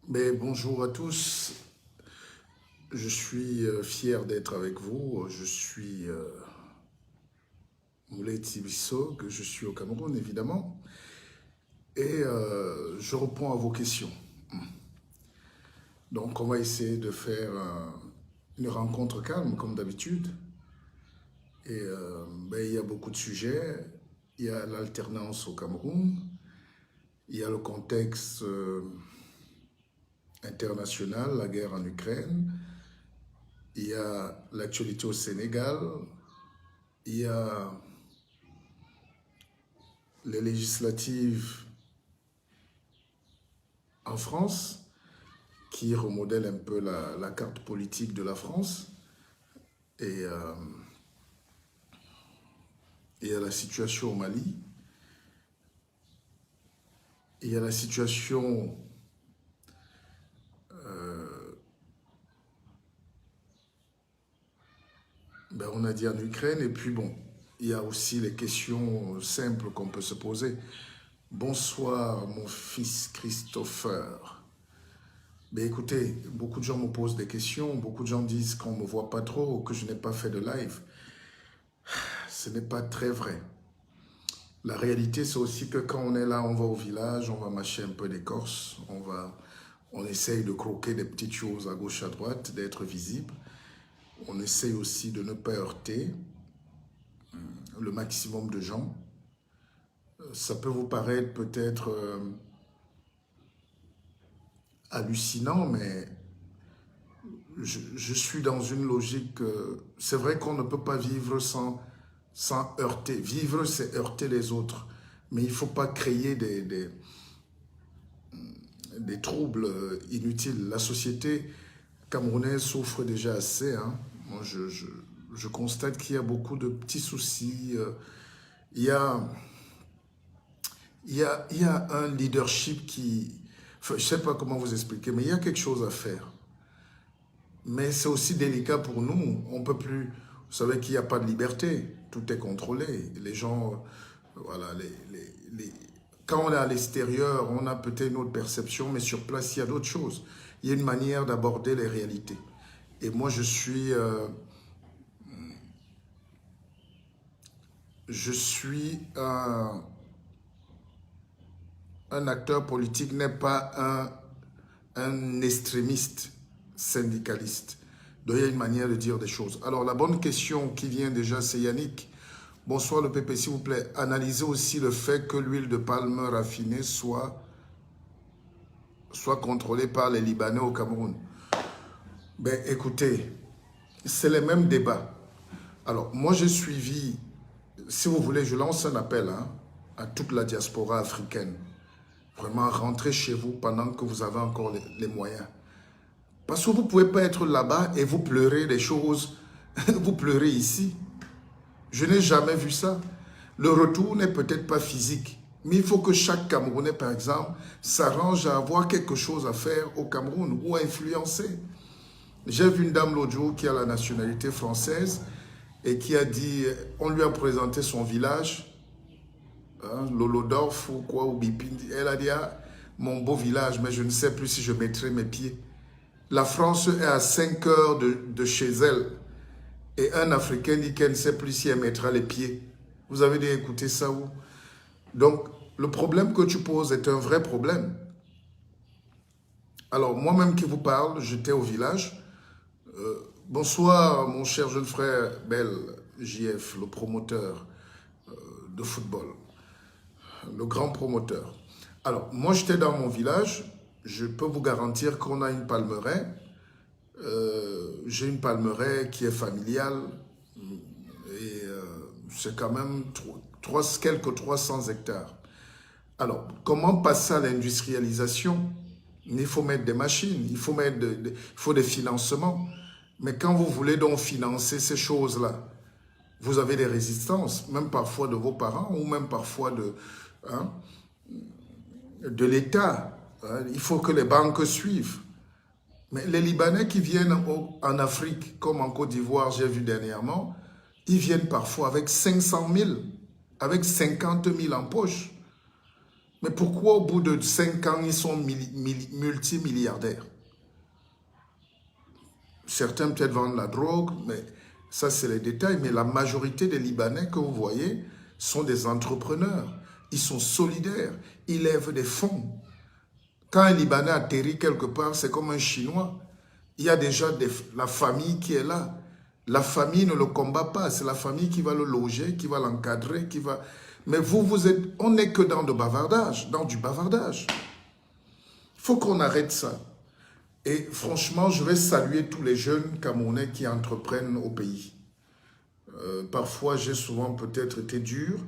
Mais bonjour à tous, je suis fier d'être avec vous. Je suis Moulay Tibissog, je suis au Cameroun évidemment, et je réponds à vos questions. Donc on va essayer de faire une rencontre calme comme d'habitude. Et il y a beaucoup de sujets. Il y a l'alternance au Cameroun, il y a le contexte international, la guerre en Ukraine, il y a l'actualité au Sénégal, il y a les législatives en France, qui remodèle un peu la carte politique de la France. Et il y a la situation au Mali. Il y a la situation, on a dit en Ukraine. Et puis bon, il y a aussi les questions simples qu'on peut se poser. Bonsoir, mon fils Christopher. Écoutez, beaucoup de gens me posent des questions. Beaucoup de gens disent qu'on ne me voit pas trop, que je n'ai pas fait de live. Ce n'est pas très vrai. La réalité, c'est aussi que quand on est là, on va au village, on va mâcher un peu d'écorce, on essaye de croquer des petites choses à gauche, à droite, d'être visible. On essaye aussi de ne pas heurter le maximum de gens. Ça peut vous paraître peut-être hallucinant, mais je suis dans une logique. C'est vrai qu'on ne peut pas vivre sans heurter. Vivre, c'est heurter les autres. Mais il ne faut pas créer des troubles inutiles. La société camerounaise souffre déjà assez. Hein. Moi, je constate qu'il y a beaucoup de petits soucis. Il y a, il y a un leadership qui... Enfin, je ne sais pas comment vous expliquer, mais il y a quelque chose à faire. Mais c'est aussi délicat pour nous. On peut plus... Vous savez qu'il n'y a pas de liberté. Tout est contrôlé. Les gens... Voilà, quand on est à l'extérieur, on a peut-être une autre perception, mais sur place, il y a d'autres choses. Il y a une manière d'aborder les réalités. Et moi, je suis un acteur politique, n'est pas un extrémiste syndicaliste. Donc, il y a une manière de dire des choses. Alors, la bonne question qui vient déjà, c'est Yannick. Bonsoir le PP, s'il vous plaît. Analysez aussi le fait que l'huile de palme raffinée soit contrôlée par les Libanais au Cameroun. Écoutez, c'est les mêmes débats. Alors, moi, j'ai suivi, si vous voulez, je lance un appel à toute la diaspora africaine. Vraiment, rentrez chez vous pendant que vous avez encore les moyens. Parce que vous ne pouvez pas être là-bas et vous pleurez des choses. Vous pleurez ici. Je n'ai jamais vu ça. Le retour n'est peut-être pas physique. Mais il faut que chaque Camerounais, par exemple, s'arrange à avoir quelque chose à faire au Cameroun ou à influencer. J'ai vu une dame l'autre jour qui a la nationalité française et qui a dit, on lui a présenté son village, hein, Lolodorf ou quoi, ou Bipindi. Elle a dit, ah, mon beau village, mais je ne sais plus si je mettrai mes pieds. La France est à 5 heures de chez elle. Et un Africain dit qu'elle ne sait plus si elle mettra les pieds. Vous avez dit écouter ça où? Donc, le problème que tu poses est un vrai problème. Alors, moi-même qui vous parle, j'étais au village. Bonsoir, mon cher jeune frère Bel JF, le promoteur de football, le grand promoteur. Alors, moi, j'étais dans mon village. Je peux vous garantir qu'on a une palmeraie. J'ai une palmeraie qui est familiale. Et c'est quand même quelques 300 hectares. Alors, comment passer à l'industrialisation? Il faut mettre des machines, il faut des financements. Mais quand vous voulez donc financer ces choses-là, vous avez des résistances, même parfois de vos parents ou même parfois de l'État. Hein. Il faut que les banques suivent. Mais les Libanais qui viennent en Afrique, comme en Côte d'Ivoire, j'ai vu dernièrement, ils viennent parfois avec 500 000, avec 50 000 en poche. Mais pourquoi au bout de 5 ans, ils sont multimilliardaires? Certains peut-être vendent la drogue, mais ça c'est les détails. Mais la majorité des Libanais que vous voyez sont des entrepreneurs. Ils sont solidaires, ils lèvent des fonds. Quand un Libanais atterrit quelque part, c'est comme un Chinois. Il y a déjà la famille qui est là. La famille ne le combat pas, c'est la famille qui va le loger, qui va l'encadrer, qui va... Mais vous êtes... On n'est que dans du bavardage, Il faut qu'on arrête ça. Et franchement, je vais saluer tous les jeunes Camerounais qui entreprennent au pays. Parfois, j'ai souvent peut-être été dur,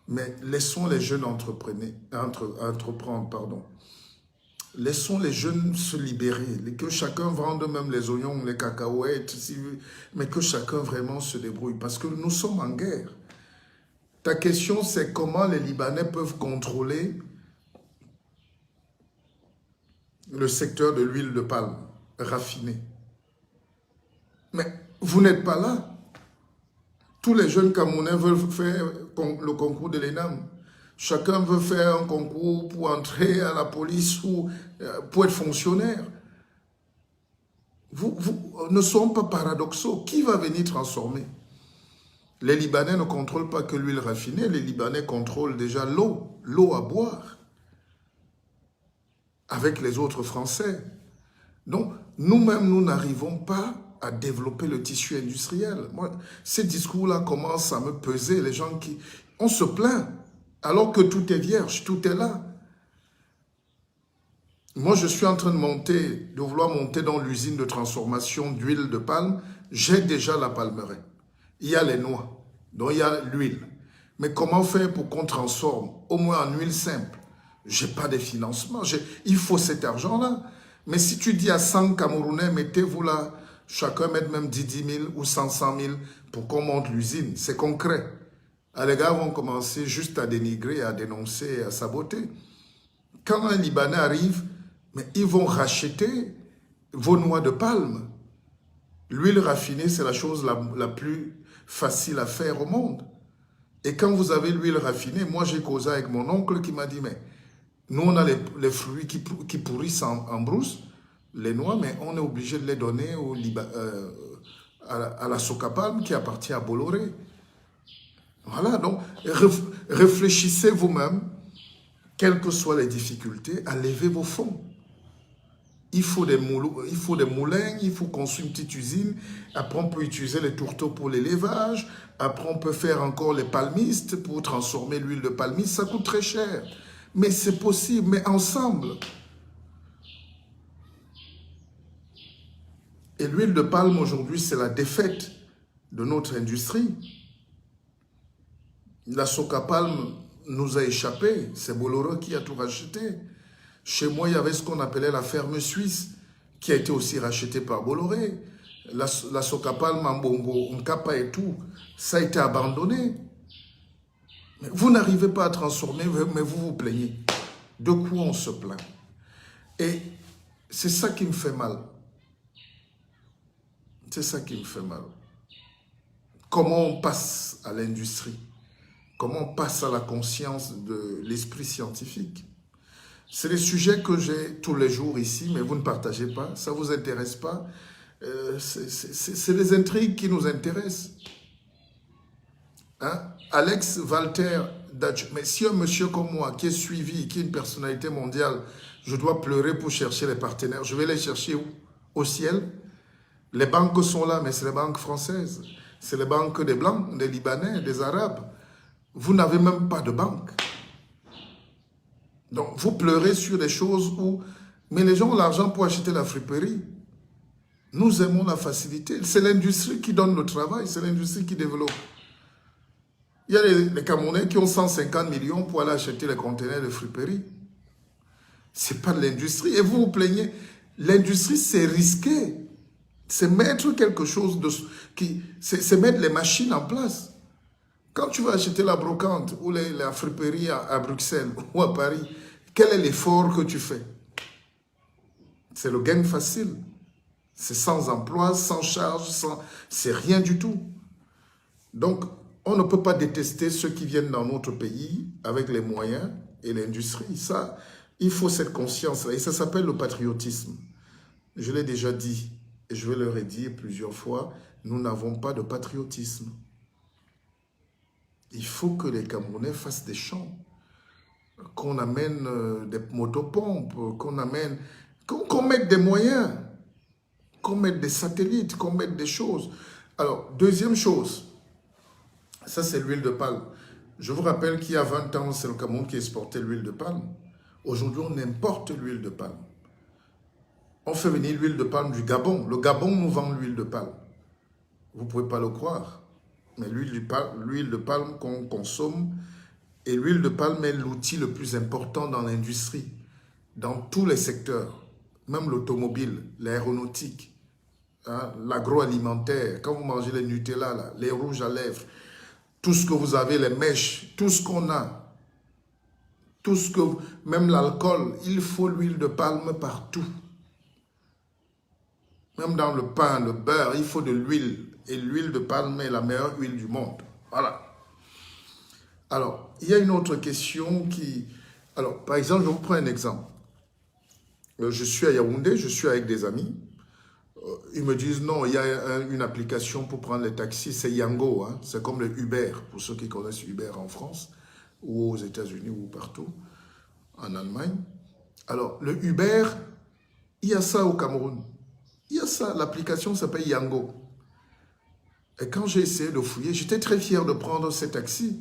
mais laissons les jeunes entreprendre, pardon. Laissons les jeunes se libérer, que chacun vende même les oignons, les cacahuètes, mais que chacun vraiment se débrouille, parce que nous sommes en guerre. Ta question, c'est comment les Libanais peuvent contrôler le secteur de l'huile de palme raffinée. Mais vous n'êtes pas là. Tous les jeunes Camerounais veulent faire le concours de l'ENAM. Chacun veut faire un concours pour entrer à la police ou pour être fonctionnaire. Vous ne sont pas paradoxaux. Qui va venir transformer? Les Libanais ne contrôlent pas que l'huile raffinée. Les Libanais contrôlent déjà l'eau à boire avec les autres Français. Donc, nous-mêmes, nous n'arrivons pas à développer le tissu industriel. Moi, ces discours-là commencent à me peser. Les gens qui... On se plaint. Alors que tout est vierge, tout est là. Moi, je suis en train de vouloir monter dans l'usine de transformation d'huile de palme. J'ai déjà la palmeraie. Il y a les noix, donc il y a l'huile. Mais comment faire pour qu'on transforme, au moins en huile simple? Je n'ai pas de financement. Il faut cet argent-là. Mais si tu dis à 100 Camerounais, mettez-vous là, chacun mette même 10 000 ou 100 000 pour qu'on monte l'usine, c'est concret. Les gars vont commencer juste à dénigrer, à dénoncer, à saboter. Quand un Libanais arrive, mais ils vont racheter vos noix de palme. L'huile raffinée, c'est la chose la plus facile à faire au monde. Et quand vous avez l'huile raffinée, moi j'ai causé avec mon oncle qui m'a dit, mais nous on a les fruits qui pourrissent en brousse, les noix, mais on est obligé de les donner à la Socapalm qui appartient à Bolloré. Voilà, donc réfléchissez vous-même, quelles que soient les difficultés, à lever vos fonds. Il faut des moulins, il faut construire une petite usine. Après, on peut utiliser les tourteaux pour l'élevage. Après, on peut faire encore les palmistes pour transformer l'huile de palmiste. Ça coûte très cher. Mais c'est possible, mais ensemble. Et l'huile de palme, aujourd'hui, c'est la défaite de notre industrie. La Socapalm nous a échappé. C'est Bolloré qui a tout racheté. Chez moi, il y avait ce qu'on appelait la ferme suisse, qui a été aussi rachetée par Bolloré. La Socapalm, Mbongo, Nkapa et tout, ça a été abandonné. Mais vous n'arrivez pas à transformer, mais vous vous plaignez. De quoi on se plaint? Et c'est ça qui me fait mal. C'est ça qui me fait mal. Comment on passe à l'industrie? Comment on passe à la conscience de l'esprit scientifique? C'est des sujets que j'ai tous les jours ici, mais vous ne partagez pas, ça ne vous intéresse pas. C'est des intrigues qui nous intéressent. Hein? Alex Walter Dutch, mais si un monsieur comme moi, qui est suivi, qui est une personnalité mondiale, je dois pleurer pour chercher les partenaires, je vais les chercher où? Au ciel? Les banques sont là, mais c'est les banques françaises. C'est les banques des Blancs, des Libanais, des Arabes. Vous n'avez même pas de banque. Donc, vous pleurez sur des choses où... Mais les gens ont l'argent pour acheter la friperie. Nous aimons la facilité. C'est l'industrie qui donne le travail, c'est l'industrie qui développe. Il y a les Camerounais qui ont 150 millions pour aller acheter les conteneurs de friperie. Ce n'est pas de l'industrie. Et vous vous plaignez. L'industrie, c'est risqué. C'est mettre quelque chose de... C'est mettre les machines en place. Quand tu vas acheter la brocante ou la friperie à Bruxelles ou à Paris, quel est l'effort que tu fais? C'est le gain facile. C'est sans emploi, sans charge, c'est rien du tout. Donc, on ne peut pas détester ceux qui viennent dans notre pays avec les moyens et l'industrie. Ça, il faut cette conscience-là. Et ça s'appelle le patriotisme. Je l'ai déjà dit, et je vais le redire plusieurs fois, nous n'avons pas de patriotisme. Il faut que les Camerounais fassent des champs, qu'on amène des motopompes, qu'on mette des moyens, qu'on mette des satellites, qu'on mette des choses. Alors, deuxième chose, ça c'est l'huile de palme. Je vous rappelle qu'il y a 20 ans, c'est le Cameroun qui exportait l'huile de palme. Aujourd'hui, on importe l'huile de palme. On fait venir l'huile de palme du Gabon. Le Gabon nous vend l'huile de palme. Vous ne pouvez pas le croire. Mais l'huile de palme qu'on consomme, et l'huile de palme est l'outil le plus important dans l'industrie, dans tous les secteurs, même l'automobile, l'aéronautique, hein, l'agroalimentaire. Quand vous mangez les Nutella, là, les rouges à lèvres, tout ce que vous avez, les mèches, tout ce qu'on a, même l'alcool, il faut l'huile de palme partout. Même dans le pain, le beurre, il faut de l'huile. Et l'huile de palme est la meilleure huile du monde. Voilà. Alors, il y a une autre question qui... Alors, par exemple, je vous prends un exemple. Je suis à Yaoundé, je suis avec des amis. Ils me disent, non, il y a une application pour prendre les taxis, c'est Yango. Hein. C'est comme le Uber, pour ceux qui connaissent Uber en France, ou aux États-Unis, ou partout, en Allemagne. Alors, le Uber, il y a ça au Cameroun. Il y a ça, l'application s'appelle Yango. Et quand j'ai essayé de fouiller, j'étais très fier de prendre ces taxis.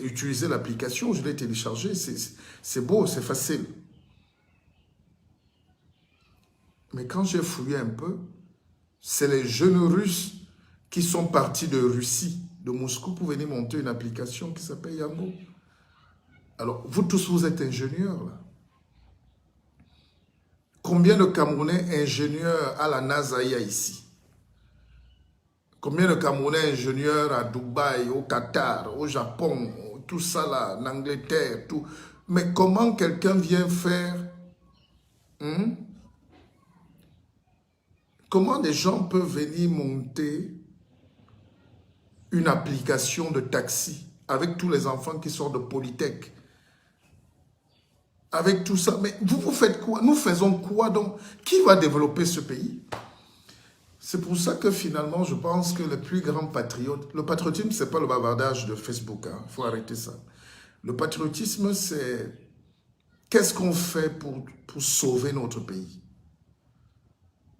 Utiliser l'application, je l'ai téléchargé, c'est beau, c'est facile. Mais quand j'ai fouillé un peu, c'est les jeunes Russes qui sont partis de Russie, de Moscou, pour venir monter une application qui s'appelle Yango. Alors, vous tous, vous êtes ingénieurs, là. Combien de Camerounais ingénieurs à la NASA il y a ici? Combien de Camerounais ingénieurs à Dubaï, au Qatar, au Japon, tout ça là, en Angleterre, tout. Mais comment quelqu'un vient faire... Comment des gens peuvent venir monter une application de taxi avec tous les enfants qui sortent de Polytech? Avec tout ça, mais vous faites quoi? Nous faisons quoi donc? Qui va développer ce pays? C'est pour ça que finalement, je pense que le plus grand patriote, le patriotisme, ce n'est pas le bavardage de Facebook, il faut arrêter ça. Le patriotisme, c'est qu'est-ce qu'on fait pour sauver notre pays?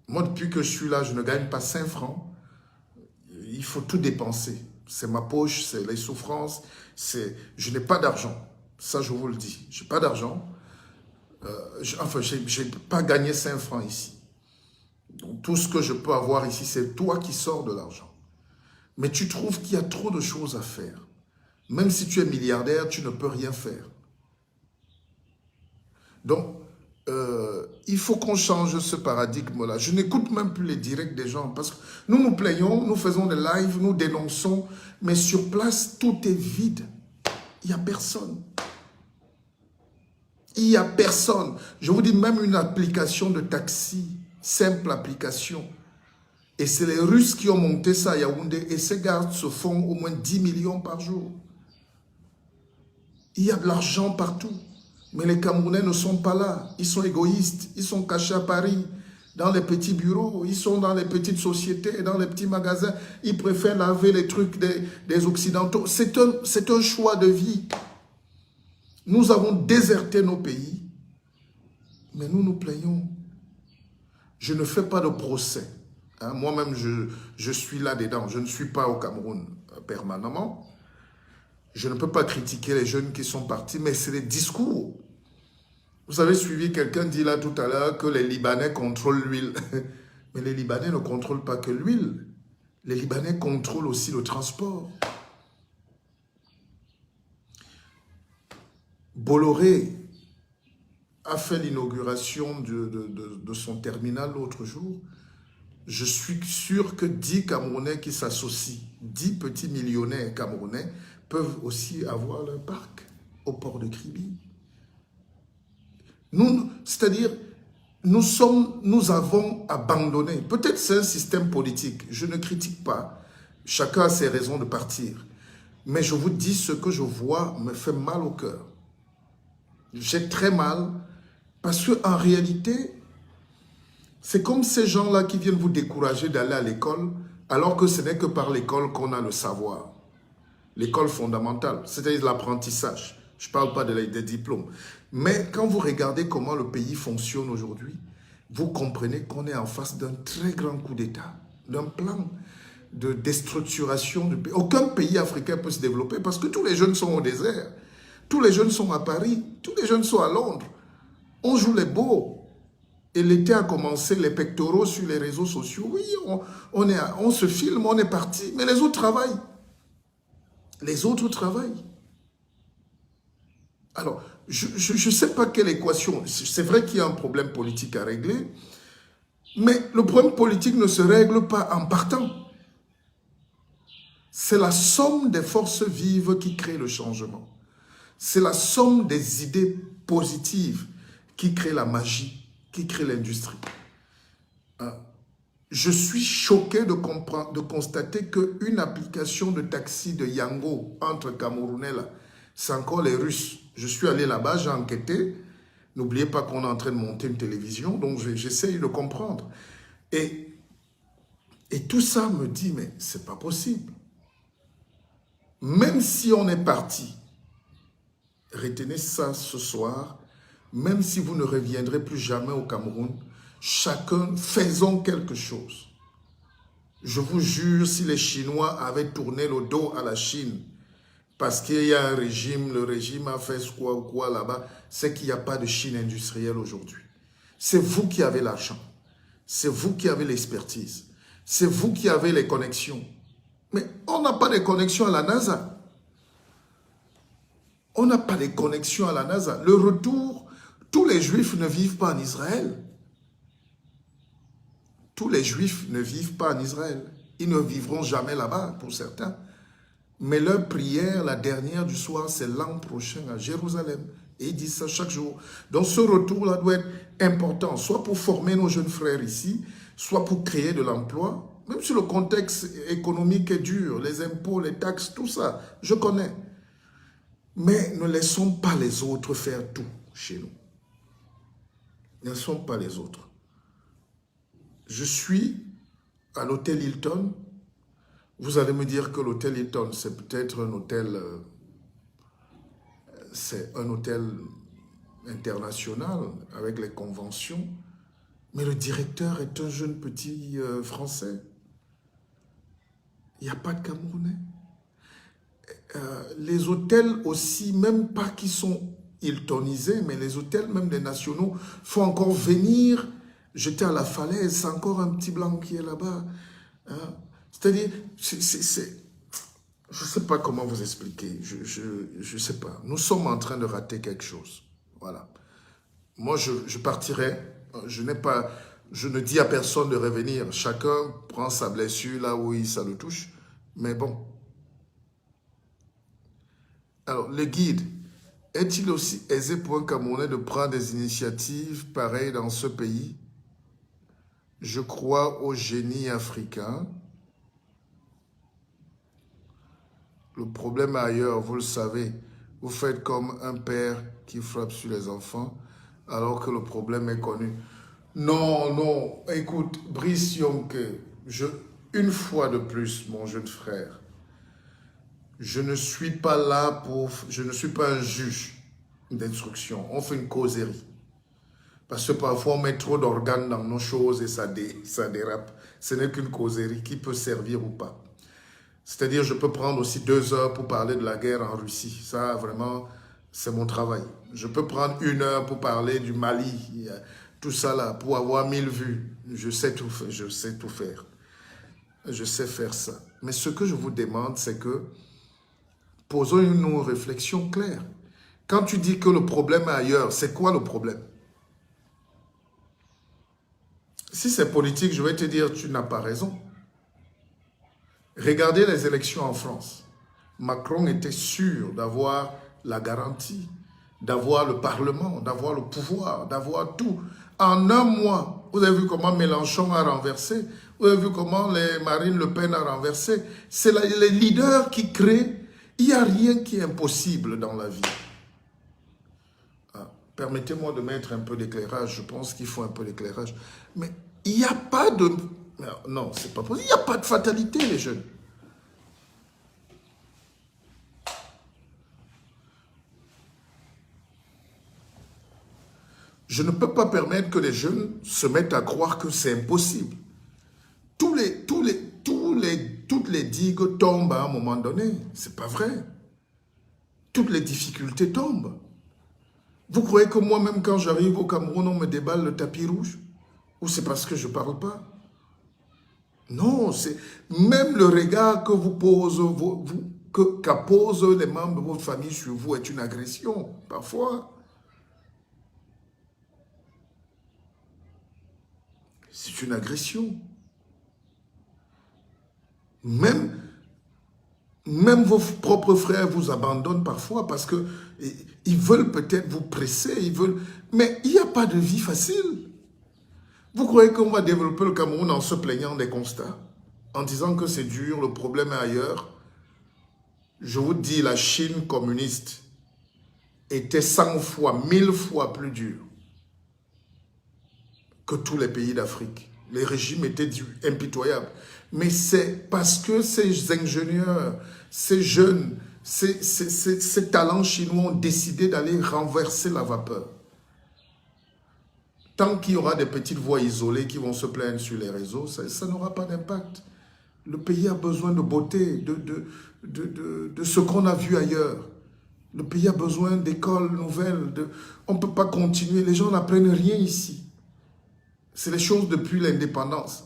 Moi, depuis que je suis là, je ne gagne pas 5 francs. Il faut tout dépenser. C'est ma poche, c'est les souffrances. Je n'ai pas d'argent. Ça, je vous le dis. Je n'ai pas d'argent. Enfin, je n'ai pas gagné 5 francs ici. Donc, tout ce que je peux avoir ici, c'est toi qui sors de l'argent. Mais tu trouves qu'il y a trop de choses à faire. Même si tu es milliardaire, tu ne peux rien faire. Donc, il faut qu'on change ce paradigme-là. Je n'écoute même plus les directs des gens parce que nous nous plaignons, nous faisons des lives, nous dénonçons, mais sur place, tout est vide. Il n'y a personne. Il n'y a personne. Je vous dis, même une application de taxi, simple application. Et c'est les Russes qui ont monté ça à Yaoundé et ces gars se font au moins 10 millions par jour. Il y a de l'argent partout. Mais les Camerounais ne sont pas là. Ils sont égoïstes. Ils sont cachés à Paris, dans les petits bureaux. Ils sont dans les petites sociétés, dans les petits magasins. Ils préfèrent laver les trucs des Occidentaux. C'est un choix de vie. Nous avons déserté nos pays. Mais nous nous plaignons. Je ne fais pas de procès. Hein, moi-même, je suis là-dedans. Je ne suis pas au Cameroun permanemment. Je ne peux pas critiquer les jeunes qui sont partis, mais c'est les discours. Vous avez suivi quelqu'un dit là tout à l'heure que les Libanais contrôlent l'huile. Mais les Libanais ne contrôlent pas que l'huile. Les Libanais contrôlent aussi le transport. Bolloré a fait l'inauguration de son terminal l'autre jour. Je suis sûr que 10 Camerounais qui s'associent, 10 petits millionnaires camerounais, peuvent aussi avoir leur parc au port de Kribi. C'est-à-dire, nous avons abandonné. Peut-être c'est un système politique, je ne critique pas. Chacun a ses raisons de partir. Mais je vous dis, ce que je vois me fait mal au cœur. J'ai très mal parce qu'en réalité, c'est comme ces gens-là qui viennent vous décourager d'aller à l'école alors que ce n'est que par l'école qu'on a le savoir. L'école fondamentale, c'est-à-dire l'apprentissage. Je ne parle pas des diplômes. Mais quand vous regardez comment le pays fonctionne aujourd'hui, vous comprenez qu'on est en face d'un très grand coup d'État, d'un plan de déstructuration du pays. Aucun pays africain peut se développer parce que tous les jeunes sont au désert. Tous les jeunes sont à Paris. Tous les jeunes sont à Londres. On joue les beaux. Et l'été a commencé, les pectoraux sur les réseaux sociaux. Oui, on se filme, on est parti. Mais les autres travaillent. Les autres travaillent. Alors, je ne sais pas quelle équation. C'est vrai qu'il y a un problème politique à régler. Mais le problème politique ne se règle pas en partant. C'est la somme des forces vives qui crée le changement. C'est la somme des idées positives qui crée la magie, qui crée l'industrie. Je suis choqué de constater qu'une application de taxi de Yango entre Camerounais, c'est encore les Russes. Je suis allé là-bas, j'ai enquêté. N'oubliez pas qu'on est en train de monter une télévision, donc j'essaye de comprendre. Et tout ça me dit, mais c'est pas possible. Même si on est parti, retenez ça ce soir, même si vous ne reviendrez plus jamais au Cameroun, chacun, faisons quelque chose. Je vous jure, si les Chinois avaient tourné le dos à la Chine, parce qu'il y a un régime, le régime a fait quoi ou quoi là-bas, c'est qu'il n'y a pas de Chine industrielle aujourd'hui. C'est vous qui avez l'argent. C'est vous qui avez l'expertise. C'est vous qui avez les connexions. Mais on n'a pas de connexion à la NASA. On n'a pas de connexion à la NASA. Le retour, tous les Juifs ne vivent pas en Israël. Tous les Juifs ne vivent pas en Israël. Ils ne vivront jamais là-bas, pour certains. Mais leur prière, la dernière du soir, c'est l'an prochain à Jérusalem. Et ils disent ça chaque jour. Donc ce retour-là doit être important, soit pour former nos jeunes frères ici, soit pour créer de l'emploi. Même si le contexte économique est dur, les impôts, les taxes, tout ça, je connais. Mais ne laissons pas les autres faire tout chez nous. Ne laissons pas les autres. Je suis à l'hôtel Hilton. Vous allez me dire que l'hôtel Hilton, c'est peut-être un hôtel, international avec les conventions. Mais le directeur est un jeune petit Français. Il n'y a pas de Camerounais. Les hôtels aussi, même pas qui sont Hiltonisés, mais les hôtels même des nationaux, font encore venir. J'étais à la falaise, c'est encore un petit blanc qui est là-bas. Hein? C'est-à-dire, je ne sais pas comment vous expliquer, je ne sais pas. Nous sommes en train de rater quelque chose. Voilà. Moi, je partirai, je ne dis à personne de revenir. Chacun prend sa blessure là où ça le touche. Mais bon. Alors, le guide, est-il aussi aisé pour un Camerounais de prendre des initiatives pareilles dans ce pays? Je crois au génie africain. Le problème est ailleurs, vous le savez. Vous faites comme un père qui frappe sur les enfants alors que le problème est connu. Non, non, écoute, Brice Yonke, une fois de plus, mon jeune frère, je ne suis pas là je ne suis pas un juge d'instruction. On fait une causerie. Parce que parfois, on met trop d'organes dans nos choses et ça dérape. Ce n'est qu'une causerie qui peut servir ou pas. C'est-à-dire, je peux prendre aussi 2 heures pour parler de la guerre en Russie. Ça, vraiment, c'est mon travail. Je peux prendre 1 heure pour parler du Mali. Tout ça là, pour avoir 1000 vues. Je sais tout faire. Je sais tout faire. Je sais faire ça. Mais ce que je vous demande, c'est que posons une réflexion claire. Quand tu dis que le problème est ailleurs, c'est quoi le problème? Si c'est politique, je vais te dire, tu n'as pas raison. Regardez les élections en France. Macron était sûr d'avoir la garantie, d'avoir le Parlement, d'avoir le pouvoir, d'avoir tout. En un mois, vous avez vu comment Mélenchon a renversé, vous avez vu comment Marine Le Pen a renversé. C'est les leaders qui créent. Il n'y a rien qui est impossible dans la vie. permettez-moi de mettre un peu d'éclairage. Je pense qu'il faut un peu d'éclairage. Mais il n'y a pas de... Non, c'est pas possible. Il n'y a pas de fatalité, les jeunes. Je ne peux pas permettre que les jeunes se mettent à croire que c'est impossible. Toutes les digues tombent à un moment donné. C'est pas vrai. Toutes les difficultés tombent. Vous croyez que moi-même, quand j'arrive au Cameroun, on me déballe le tapis rouge? Ou c'est parce que je ne parle pas? Non, c'est même le regard que vous posez, qu'apposent les membres de votre famille sur vous est une agression, parfois. C'est une agression. Même vos propres frères vous abandonnent parfois parce que ils veulent peut-être vous presser, ils veulent... Mais il n'y a pas de vie facile. Vous croyez qu'on va développer le Cameroun en se plaignant des constats, en disant que c'est dur, le problème est ailleurs? Je vous dis, la Chine communiste était 100 fois, 1000 fois plus dure que tous les pays d'Afrique. Les régimes étaient impitoyables. Mais c'est parce que ces ingénieurs, ces jeunes, ces talents chinois ont décidé d'aller renverser la vapeur. Tant qu'il y aura des petites voix isolées qui vont se plaindre sur les réseaux, ça n'aura pas d'impact. Le pays a besoin de beauté, de ce qu'on a vu ailleurs. Le pays a besoin d'écoles nouvelles. On ne peut pas continuer. Les gens n'apprennent rien ici. C'est les choses depuis l'indépendance.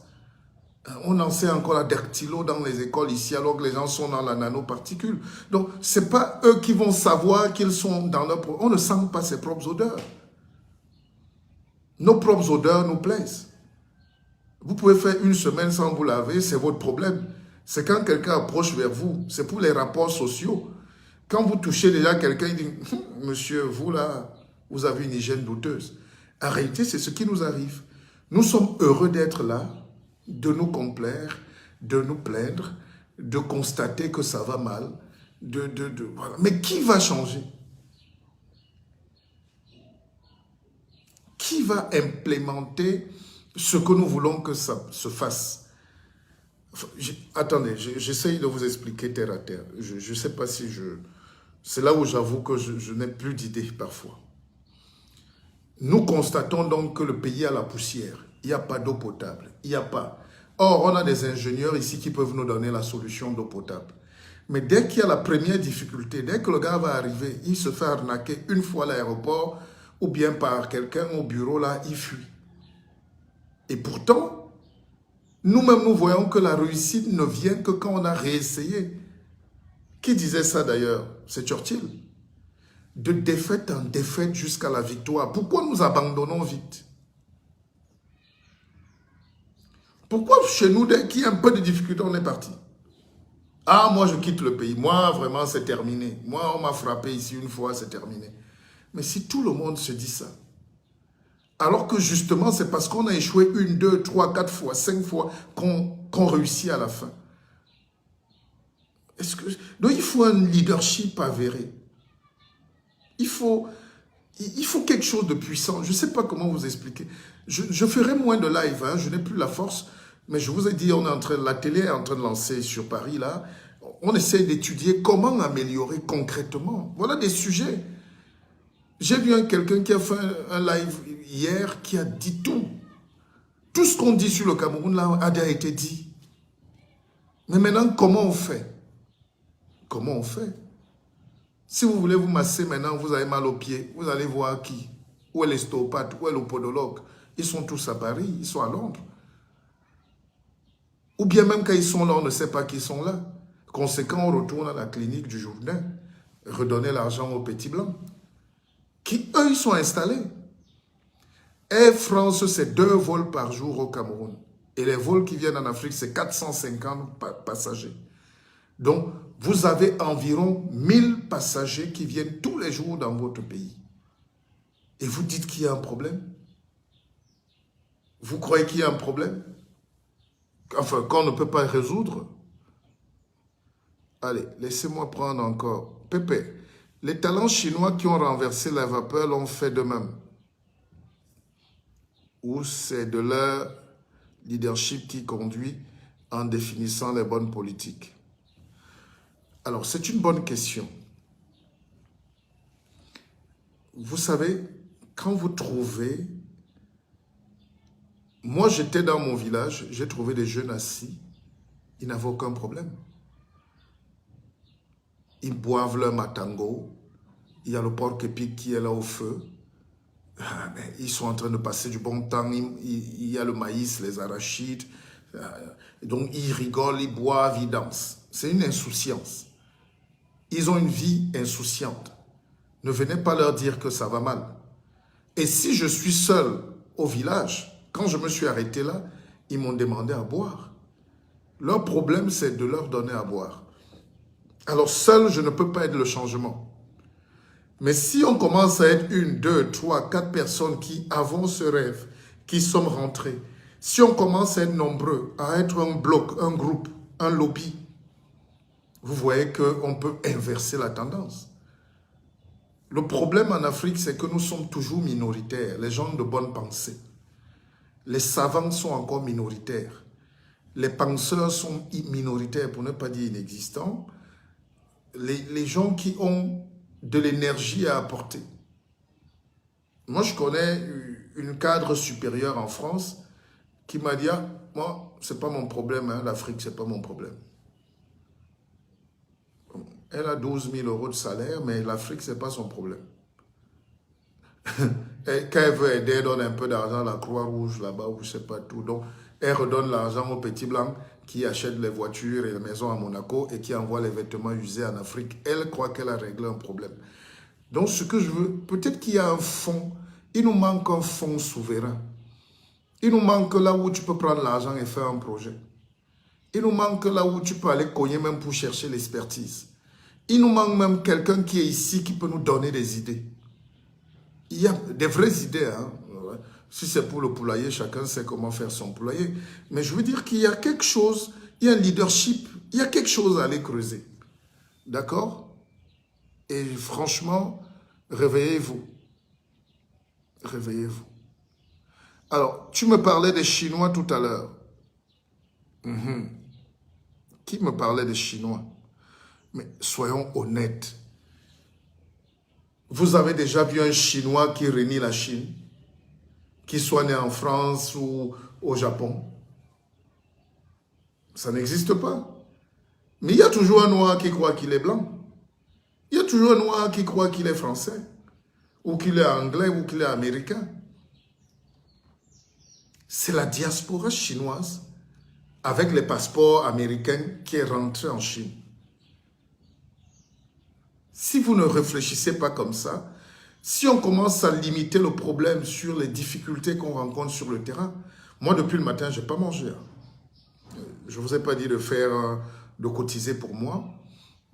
On enseigne encore la dactylo dans les écoles ici, alors que les gens sont dans la nanoparticule. Donc, ce n'est pas eux qui vont savoir qu'ils sont dans leur... On ne sent pas ses propres odeurs. Nos propres odeurs nous plaisent. Vous pouvez faire une semaine sans vous laver, c'est votre problème. C'est quand quelqu'un approche vers vous. C'est pour les rapports sociaux. Quand vous touchez déjà quelqu'un, il dit « Monsieur, vous là, vous avez une hygiène douteuse. » En réalité, c'est ce qui nous arrive. Nous sommes heureux d'être là, de nous complaire, de nous plaindre, de constater que ça va mal. Voilà. Mais qui va changer? Qui va implémenter ce que nous voulons que ça se fasse? Attendez, j'essaye de vous expliquer terre à terre. Je ne sais pas si je... C'est là où j'avoue que je n'ai plus d'idées parfois. Nous constatons donc que le pays a la poussière. Il n'y a pas d'eau potable. Il n'y a pas. Or, on a des ingénieurs ici qui peuvent nous donner la solution d'eau potable. Mais dès qu'il y a la première difficulté, dès que le gars va arriver, il se fait arnaquer une fois à l'aéroport ou bien par quelqu'un au bureau, là, il fuit. Et pourtant, nous-mêmes, nous voyons que la réussite ne vient que quand on a réessayé. Qui disait ça d'ailleurs? C'est Churchill. De défaite en défaite jusqu'à la victoire. Pourquoi nous abandonnons vite? Pourquoi chez nous, dès qu'il y a un peu de difficulté, on est parti? Ah, moi je quitte le pays. Moi, vraiment, c'est terminé. Moi, on m'a frappé ici une fois, c'est terminé. Mais si tout le monde se dit ça, alors que justement, c'est parce qu'on a échoué 1, 2, 3, 4 fois, 5 fois qu'on réussit à la fin. Donc, il faut un leadership avéré. Il faut quelque chose de puissant. Je ne sais pas comment vous expliquer. Je ferai moins de live, hein, je n'ai plus la force. Mais je vous ai dit, la télé est en train de lancer sur Paris, là. On essaie d'étudier comment améliorer concrètement. Voilà des sujets. J'ai vu quelqu'un qui a fait un live hier qui a dit tout. Tout ce qu'on dit sur le Cameroun, là, a déjà été dit. Mais maintenant, comment on fait? Comment on fait? Si vous voulez vous masser maintenant, vous avez mal aux pieds, vous allez voir qui? Où est l'ostéopathe? Où est le podologue? Ils sont tous à Paris, ils sont à Londres. Ou bien même quand ils sont là, on ne sait pas qu'ils sont là. Conséquent, on retourne à la clinique du Jourdain, redonner l'argent aux petits blancs, qui, eux, ils sont installés. Air France, c'est 2 vols par jour au Cameroun. Et les vols qui viennent en Afrique, c'est 450 passagers. Donc, vous avez environ 1000 passagers qui viennent tous les jours dans votre pays. Et vous dites qu'il y a un problème? Vous croyez qu'il y a un problème? Enfin, qu'on ne peut pas résoudre? Allez, laissez-moi prendre encore. Pépé, Les talents chinois qui ont renversé la vapeur l'ont fait de même. Ou c'est de leur leadership qui conduit en définissant les bonnes politiques? Alors, c'est une bonne question. Vous savez, quand vous trouvez... Moi, j'étais dans mon village, j'ai trouvé des jeunes assis, ils n'avaient aucun problème. Ils boivent leur matango, il y a le porc-épic qui est là au feu, ils sont en train de passer du bon temps, il y a le maïs, les arachides, donc ils rigolent, ils boivent, ils dansent. C'est une insouciance. Ils ont une vie insouciante. Ne venez pas leur dire que ça va mal. Et si je suis seul au village, quand je me suis arrêté là, ils m'ont demandé à boire. Leur problème, c'est de leur donner à boire. Alors seul, je ne peux pas être le changement. Mais si on commence à être 1, 2, 3, 4 personnes qui avons ce rêve, qui sommes rentrés, si on commence à être nombreux, à être un bloc, un groupe, un lobby, vous voyez qu'on peut inverser la tendance. Le problème en Afrique, c'est que nous sommes toujours minoritaires, les gens de bonne pensée. Les savants sont encore minoritaires. Les penseurs sont minoritaires, pour ne pas dire inexistants. Les gens qui ont de l'énergie à apporter. Moi, je connais une cadre supérieure en France qui m'a dit, ah, moi, c'est pas mon problème, hein, l'Afrique, c'est pas mon problème. Elle a 12 000 € de salaire, mais l'Afrique, c'est pas son problème. Et quand elle veut aider, elle donne un peu d'argent à la Croix-Rouge là-bas, ou je sais pas tout. Donc, elle redonne l'argent aux petits blancs qui achètent les voitures et les maisons à Monaco et qui envoient les vêtements usés en Afrique. Elle croit qu'elle a réglé un problème. Donc, ce que je veux, peut-être qu'il y a un fonds, il nous manque un fonds souverain. Il nous manque là où tu peux prendre l'argent et faire un projet. Il nous manque là où tu peux aller cogner même pour chercher l'expertise. Il nous manque même quelqu'un qui est ici qui peut nous donner des idées. Il y a des vraies idées. Hein. Si c'est pour le poulailler, chacun sait comment faire son poulailler. Mais je veux dire qu'il y a quelque chose, il y a un leadership, il y a quelque chose à aller creuser. D'accord? Et franchement, réveillez-vous. Réveillez-vous. Alors, tu me parlais des Chinois tout à l'heure. Qui me parlait des Chinois? Mais soyons honnêtes. Vous avez déjà vu un Chinois qui renie la Chine, qui soit né en France ou au Japon? Ça n'existe pas. Mais il y a toujours un Noir qui croit qu'il est blanc. Il y a toujours un Noir qui croit qu'il est français, ou qu'il est anglais, ou qu'il est américain. C'est la diaspora chinoise, avec les passeports américains, qui est rentrée en Chine. Si vous ne réfléchissez pas comme ça, si on commence à limiter le problème sur les difficultés qu'on rencontre sur le terrain, moi depuis le matin, je n'ai pas mangé. Je ne vous ai pas dit de faire, de cotiser pour moi,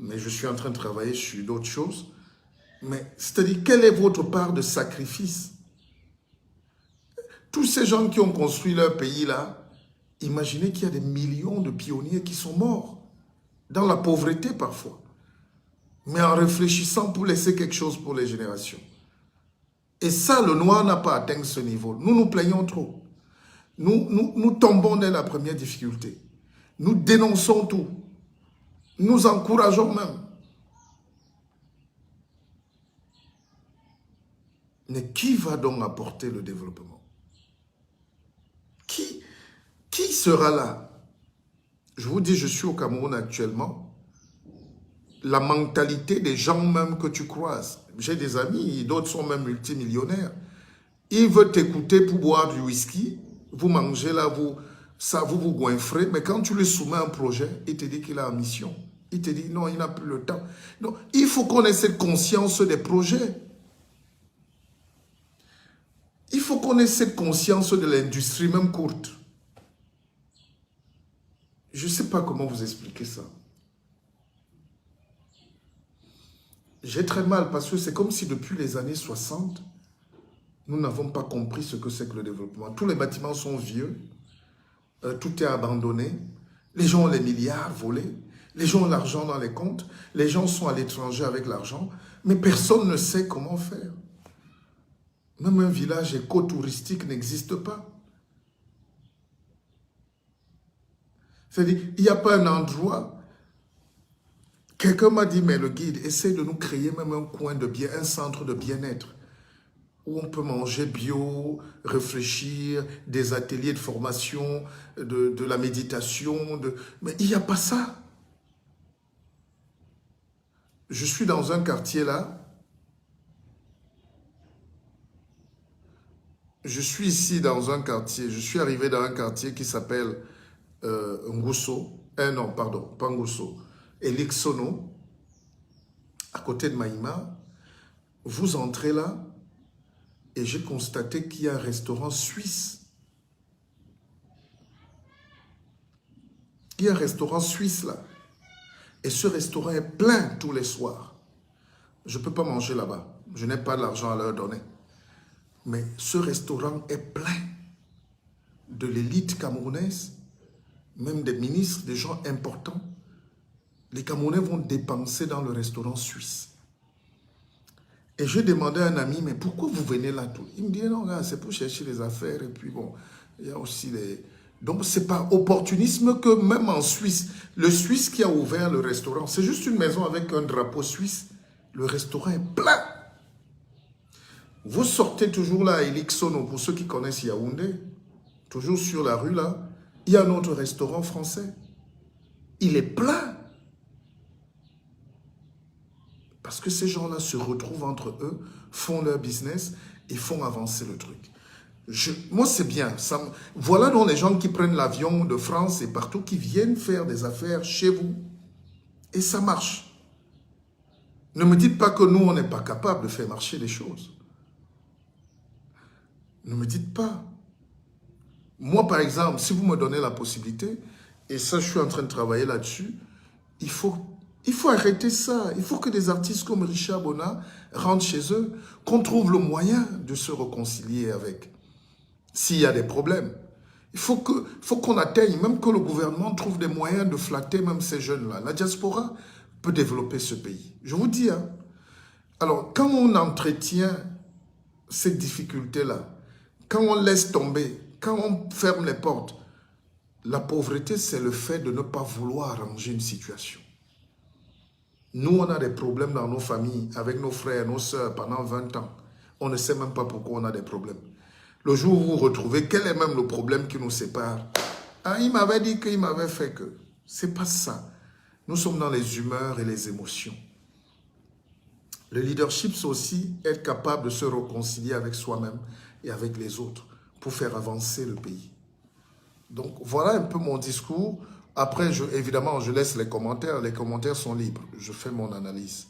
mais je suis en train de travailler sur d'autres choses. Mais c'est-à-dire, quelle est votre part de sacrifice? Tous ces gens qui ont construit leur pays là, imaginez qu'il y a des millions de pionniers qui sont morts, dans la pauvreté parfois, mais en réfléchissant pour laisser quelque chose pour les générations. Et ça, le Noir n'a pas atteint ce niveau. Nous nous plaignons trop. Nous tombons dans la première difficulté. Nous dénonçons tout. Nous encourageons même. Mais qui va donc apporter le développement? Qui sera là? Je vous dis, je suis au Cameroun actuellement. La mentalité des gens même que tu croises. J'ai des amis, d'autres sont même multimillionnaires. Ils veulent t'écouter pour boire du whisky. Vous mangez là, vous vous goinfrez. Mais quand tu lui soumets un projet, il te dit qu'il a une mission. Il te dit non, il n'a plus le temps. Non, il faut qu'on ait cette conscience des projets. Il faut qu'on ait cette conscience de l'industrie, même courte. Je ne sais pas comment vous expliquer ça. J'ai très mal parce que c'est comme si depuis les années 60, nous n'avons pas compris ce que c'est que le développement. Tous les bâtiments sont vieux, tout est abandonné, les gens ont les milliards volés, les gens ont l'argent dans les comptes, les gens sont à l'étranger avec l'argent, Mais personne ne sait comment faire. Même un village écotouristique n'existe pas. C'est-à-dire, il n'y a pas un endroit. Quelqu'un m'a dit, mais le guide, essaie de nous créer même un coin de bien, un centre de bien-être où on peut manger bio, réfléchir, des ateliers de formation, de la méditation. Mais il n'y a pas ça. Je suis dans un quartier là. Je suis ici dans un quartier. Je suis arrivé dans un quartier qui s'appelle Ngusso. Non, pardon, pas Ngusso. Eliksono, à côté de Maïma. Vous entrez là et j'ai constaté qu'il y a un restaurant suisse. Il y a un restaurant suisse là. Et ce restaurant est plein tous les soirs. Je ne peux pas manger là-bas. Je n'ai pas l'argent à leur donner. Mais ce restaurant est plein de l'élite camerounaise, même des ministres, des gens importants. Les Camerounais vont dépenser dans le restaurant suisse. Et j'ai demandé à un ami, mais pourquoi vous venez là tout? Il me dit, non, c'est pour chercher les affaires. Et puis bon, il y a aussi les... Donc c'est par opportunisme que même en Suisse, le Suisse qui a ouvert le restaurant, c'est juste une maison avec un drapeau suisse. Le restaurant est plein. Vous sortez toujours là à Eliksono, pour ceux qui connaissent Yaoundé, toujours sur la rue là, il y a un autre restaurant français. Il est plein. Parce que ces gens-là se retrouvent entre eux, font leur business et font avancer le truc. Moi, c'est bien. Voilà donc les gens qui prennent l'avion de France et partout, qui viennent faire des affaires chez vous. Et ça marche. Ne me dites pas que nous, on n'est pas capable de faire marcher les choses. Ne me dites pas. Moi, par exemple, si vous me donnez la possibilité, et ça, je suis en train de travailler là-dessus, il faut arrêter ça. Il faut que des artistes comme Richard Bona rentrent chez eux, qu'on trouve le moyen de se réconcilier avec. S'il y a des problèmes. Il faut qu'on atteigne, même que le gouvernement trouve des moyens de flatter même ces jeunes-là. La diaspora peut développer ce pays. Je vous dis, hein. Alors, quand on entretient cette difficulté-là, quand on laisse tomber, quand on ferme les portes, la pauvreté, c'est le fait de ne pas vouloir arranger une situation. Nous, on a des problèmes dans nos familles, avec nos frères, nos sœurs, pendant 20 ans. On ne sait même pas pourquoi on a des problèmes. Le jour où vous vous retrouvez, quel est même le problème qui nous sépare? Ah, il m'avait dit qu'il m'avait fait que... C'est pas ça. Nous sommes dans les humeurs et les émotions. Le leadership, c'est aussi être capable de se réconcilier avec soi-même et avec les autres pour faire avancer le pays. Donc, voilà un peu mon discours. Après, évidemment, je laisse les commentaires. Les commentaires sont libres. Je fais mon analyse.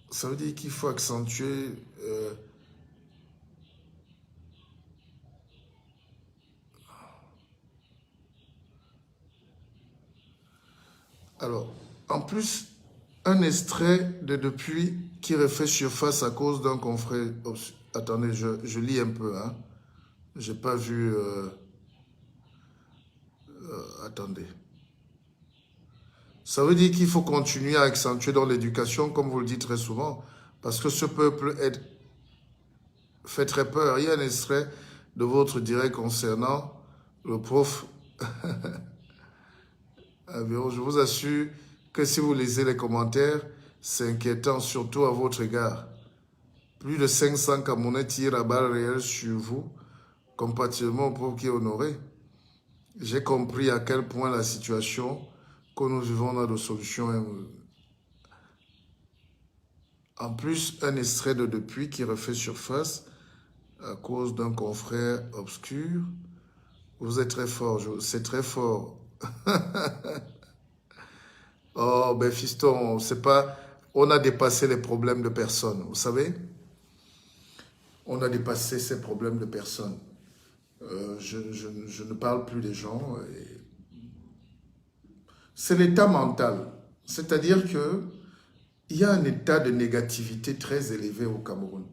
Ça veut dire qu'il faut accentuer... Alors, en plus, un extrait de Depuis qui refait surface à cause d'un confrère... Attendez, je lis un peu. Hein. Je n'ai pas vu... attendez. Ça veut dire qu'il faut continuer à accentuer dans l'éducation, comme vous le dites très souvent, parce que ce peuple fait très peur. Il y a un extrait de votre direct concernant le prof... Je vous assure que si vous lisez les commentaires, c'est inquiétant, surtout à votre égard. Plus de 500 Camerounais tirent à balles réelles sur vous, comparativement au pauvre qui est honoré. J'ai compris à quel point la situation que nous vivons dans de solutions. En plus, un extrait de Depuis qui refait surface à cause d'un confrère obscur. Vous êtes très fort, c'est très fort. Oh, ben fiston, c'est pas... On a dépassé les problèmes de personnes, vous savez? On a dépassé ces problèmes de personnes. Je ne parle plus des gens. C'est l'état mental. C'est-à-dire que il y a un état de négativité très élevé au Cameroun.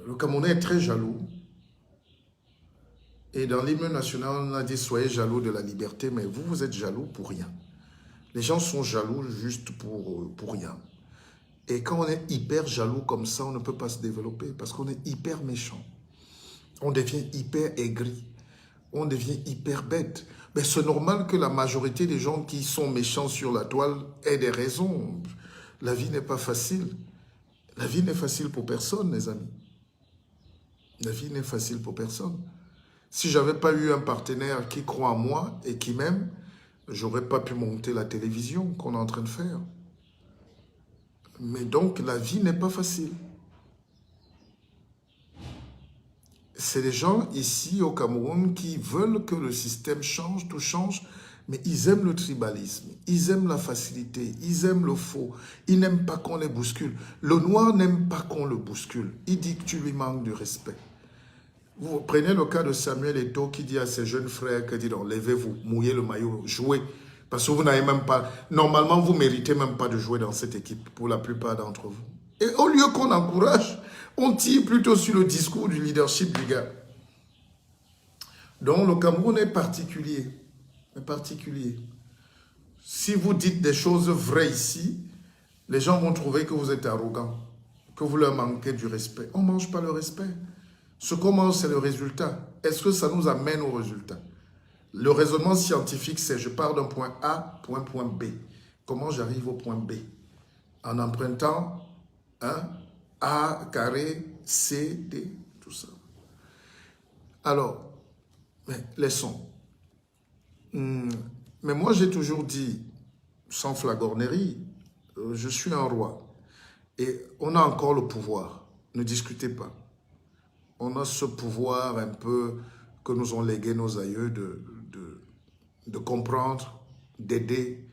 Le Camerounais est très jaloux. Et dans l'hymne national, on a dit « Soyez jaloux de la liberté », mais vous êtes jaloux pour rien. Les gens sont jaloux juste pour rien. Et quand on est hyper jaloux comme ça, on ne peut pas se développer parce qu'on est hyper méchant. On devient hyper aigri. On devient hyper bête. Mais c'est normal que la majorité des gens qui sont méchants sur la toile aient des raisons. La vie n'est pas facile. La vie n'est facile pour personne, les amis. La vie n'est facile pour personne. Si je n'avais pas eu un partenaire qui croit en moi et qui m'aime, je n'aurais pas pu monter la télévision qu'on est en train de faire. Mais donc, la vie n'est pas facile. C'est les gens ici au Cameroun qui veulent que le système change, tout change, mais ils aiment le tribalisme, ils aiment la facilité, ils aiment le faux, ils n'aiment pas qu'on les bouscule. Le noir n'aime pas qu'on le bouscule, il dit que tu lui manques du respect. Vous prenez le cas de Samuel Eto'o qui dit à ses jeunes frères que dit donc levez-vous, mouillez le maillot, jouez. Parce que vous n'avez même pas, normalement vous ne méritez même pas de jouer dans cette équipe pour la plupart d'entre vous. Et au lieu qu'on encourage, on tire plutôt sur le discours du leadership du gars. Donc le Cameroun est particulier. Si vous dites des choses vraies ici, les gens vont trouver que vous êtes arrogant, que vous leur manquez du respect. On ne mange pas le respect. Ce qu'on mange, c'est le résultat. Est-ce que ça nous amène au résultat? Le raisonnement scientifique, c'est je pars d'un point A, point B. Comment j'arrive au point B? En empruntant A carré, C, D, tout ça. Alors, laissons. Mais moi, j'ai toujours dit, sans flagornerie, je suis un roi. Et on a encore le pouvoir. Ne discutez pas. On a ce pouvoir un peu que nous ont légué nos aïeux de comprendre, d'aider,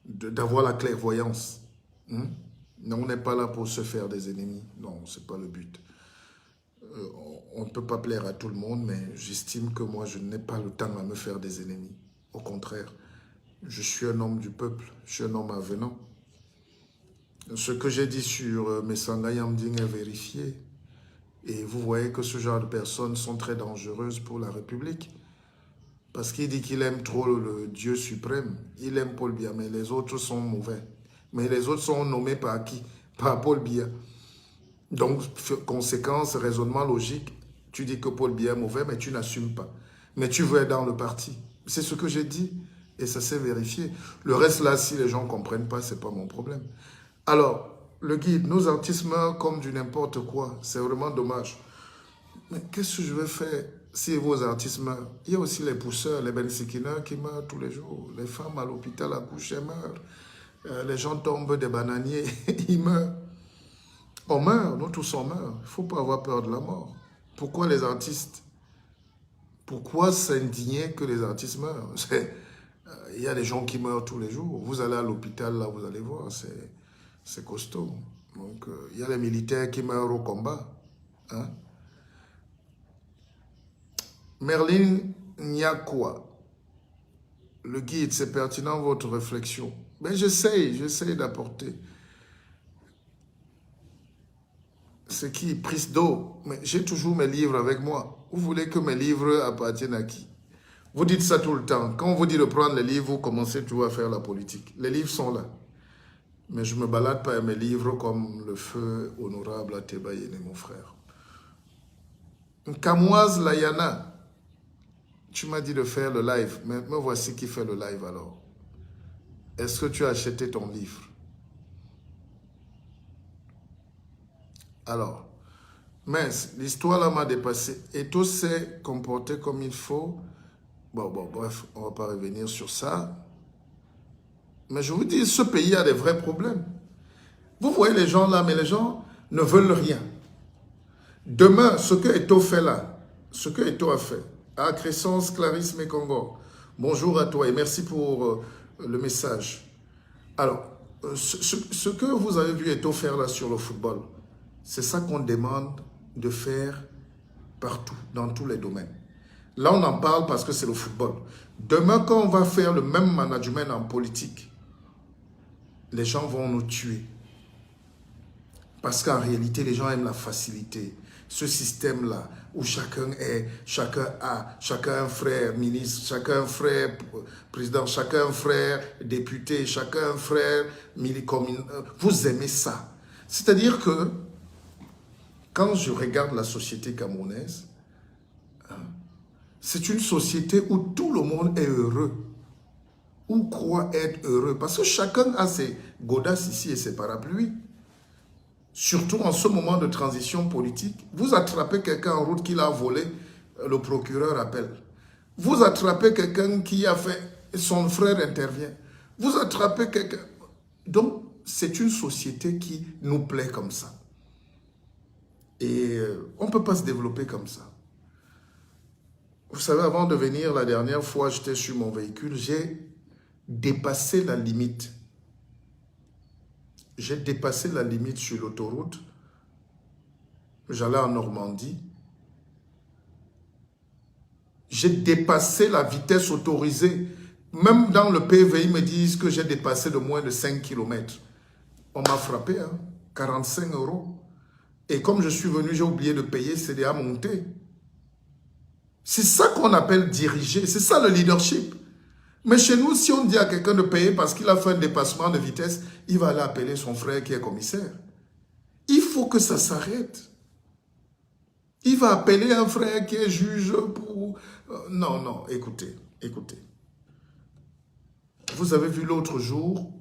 d'avoir la clairvoyance. Mais on n'est pas là pour se faire des ennemis. Non, ce n'est pas le but. On ne peut pas plaire à tout le monde, mais j'estime que moi, je n'ai pas le temps à me faire des ennemis. Au contraire, je suis un homme du peuple, je suis un homme avenant. Ce que j'ai dit sur Messanga Yamding est vérifié. Et vous voyez que ce genre de personnes sont très dangereuses pour la République. Parce qu'il dit qu'il aime trop le Dieu suprême. Il aime Paul Biya, mais les autres sont mauvais. Mais les autres sont nommés par qui? Par Paul Biya. Donc, conséquence, raisonnement logique, tu dis que Paul Biya est mauvais, mais tu n'assumes pas. Mais tu veux être dans le parti. C'est ce que j'ai dit. Et ça s'est vérifié. Le reste là, si les gens ne comprennent pas, ce n'est pas mon problème. Alors, le guide, nos artistes meurent comme du n'importe quoi. C'est vraiment dommage. Mais qu'est-ce que je vais faire si vos artistes meurent? Il y a aussi les pousseurs, les bensikineurs qui meurent tous les jours. Les femmes à l'hôpital accouchées meurent. Les gens tombent des bananiers, ils meurent. On meurt, nous tous on meurt. Il ne faut pas avoir peur de la mort. Pourquoi les artistes? Pourquoi s'indigner que les artistes meurent? Il y a des gens qui meurent tous les jours. Vous allez à l'hôpital, là, vous allez voir, c'est costaud. Donc, il y a les militaires qui meurent au combat. Merlin Nyakwa, le guide, c'est pertinent votre réflexion. Mais j'essaye d'apporter. C'est qui? Prise d'eau. Mais j'ai toujours mes livres avec moi. Vous voulez que mes livres appartiennent à qui? Vous dites ça tout le temps. Quand on vous dit de prendre les livres, vous commencez toujours à faire la politique. Les livres sont là. Mais je ne me balade pas à mes livres comme le feu honorable à Tebayene, mon frère. Kamoise Layana, tu m'as dit de faire le live. Mais me voici qui fait le live alors. Est-ce que tu as acheté ton livre? Alors, mince, l'histoire là m'a dépassé. Et tout s'est comporté comme il faut. Bon, bref, on ne va pas revenir sur ça. Mais je vous dis, ce pays a des vrais problèmes. Vous voyez les gens là, mais les gens ne veulent rien. Demain, ce que Eto'o fait là, ce que Eto'o a fait, à Crescence, Clarisse Mekongo, bonjour à toi et merci pour le message. Alors, ce que vous avez vu Eto'o faire là sur le football, c'est ça qu'on demande de faire partout, dans tous les domaines. Là, on en parle parce que c'est le football. Demain, quand on va faire le même management en politique, les gens vont nous tuer. Parce qu'en réalité, les gens aiment la facilité. Ce système-là, où chacun un frère ministre, chacun un frère président, chacun un frère député, chacun un frère vous aimez ça. C'est-à-dire que, quand je regarde la société camerounaise, c'est une société où tout le monde est heureux, ou croit être heureux, parce que chacun a ses godasses ici et ses parapluies. Surtout en ce moment de transition politique, vous attrapez quelqu'un en route qui l'a volé, le procureur appelle. Vous attrapez quelqu'un qui a fait, son frère intervient. Vous attrapez quelqu'un. Donc, c'est une société qui nous plaît comme ça. Et on ne peut pas se développer comme ça. Vous savez, avant de venir, la dernière fois, j'étais sur mon véhicule, j'ai dépassé la limite. J'ai dépassé la limite sur l'autoroute. J'allais en Normandie. J'ai dépassé la vitesse autorisée. Même dans le PV, ils me disent que j'ai dépassé de moins de 5 km. On m'a frappé, hein, 45 €. Et comme je suis venu, j'ai oublié de payer, c'est déjà monté. C'est ça qu'on appelle diriger. C'est ça le leadership. Mais chez nous, si on dit à quelqu'un de payer parce qu'il a fait un dépassement de vitesse, il va aller appeler son frère qui est commissaire. Il faut que ça s'arrête. Il va appeler un frère qui est juge pour... Non, non, écoutez, écoutez. Vous avez vu l'autre jour,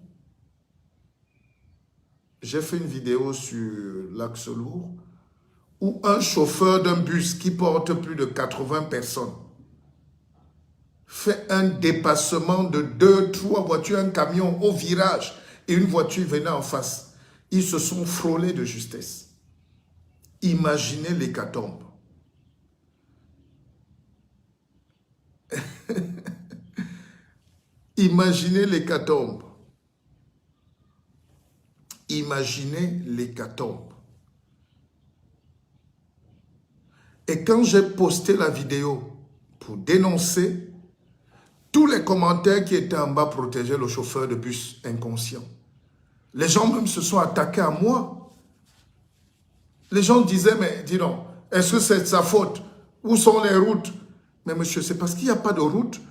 j'ai fait une vidéo sur l'Axe Lourd où un chauffeur d'un bus qui porte plus de 80 personnes fait un dépassement de 2, 3 voitures, un camion au virage et une voiture venait en face. Ils se sont frôlés de justesse. Imaginez l'hécatombe. Imaginez l'hécatombe. Imaginez l'hécatombe. Et quand j'ai posté la vidéo pour dénoncer, tous les commentaires qui étaient en bas protégeaient le chauffeur de bus inconscient. Les gens même se sont attaqués à moi. Les gens disaient, mais dis donc, est-ce que c'est de sa faute? Où sont les routes? Mais monsieur, c'est parce qu'il n'y a pas de route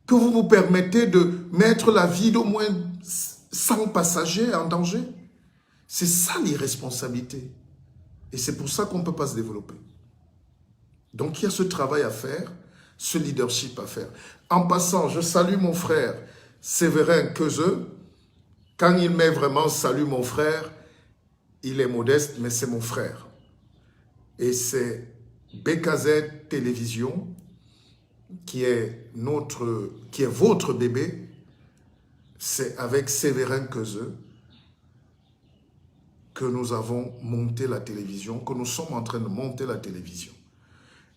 que vous vous permettez de mettre la vie d'au moins 100 passagers en danger. C'est ça l'irresponsabilité. Et c'est pour ça qu'on ne peut pas se développer. Donc il y a ce travail à faire, ce leadership à faire. En passant, je salue mon frère Séverin Keuzeux. Quand il met vraiment « salut mon frère », il est modeste, mais c'est mon frère. Et c'est BKZ Télévision qui est votre bébé. C'est avec Séverin Keuzeux que nous avons monté la télévision, que nous sommes en train de monter la télévision.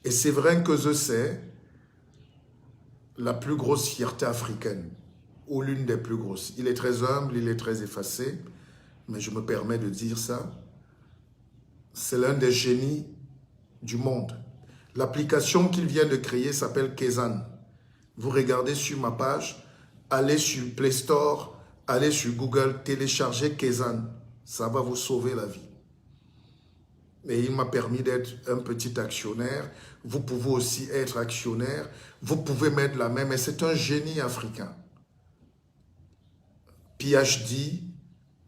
Et Séverin Keuzeux, c'est la plus grosse fierté africaine, ou l'une des plus grosses. Il est très humble, il est très effacé, mais je me permets de dire ça. C'est l'un des génies du monde. L'application qu'il vient de créer s'appelle Kezan. Vous regardez sur ma page, allez sur Play Store, allez sur Google, téléchargez Kezan. Ça va vous sauver la vie. Et il m'a permis d'être un petit actionnaire. Vous pouvez aussi être actionnaire. Vous pouvez mettre la même. Et c'est un génie africain. PhD,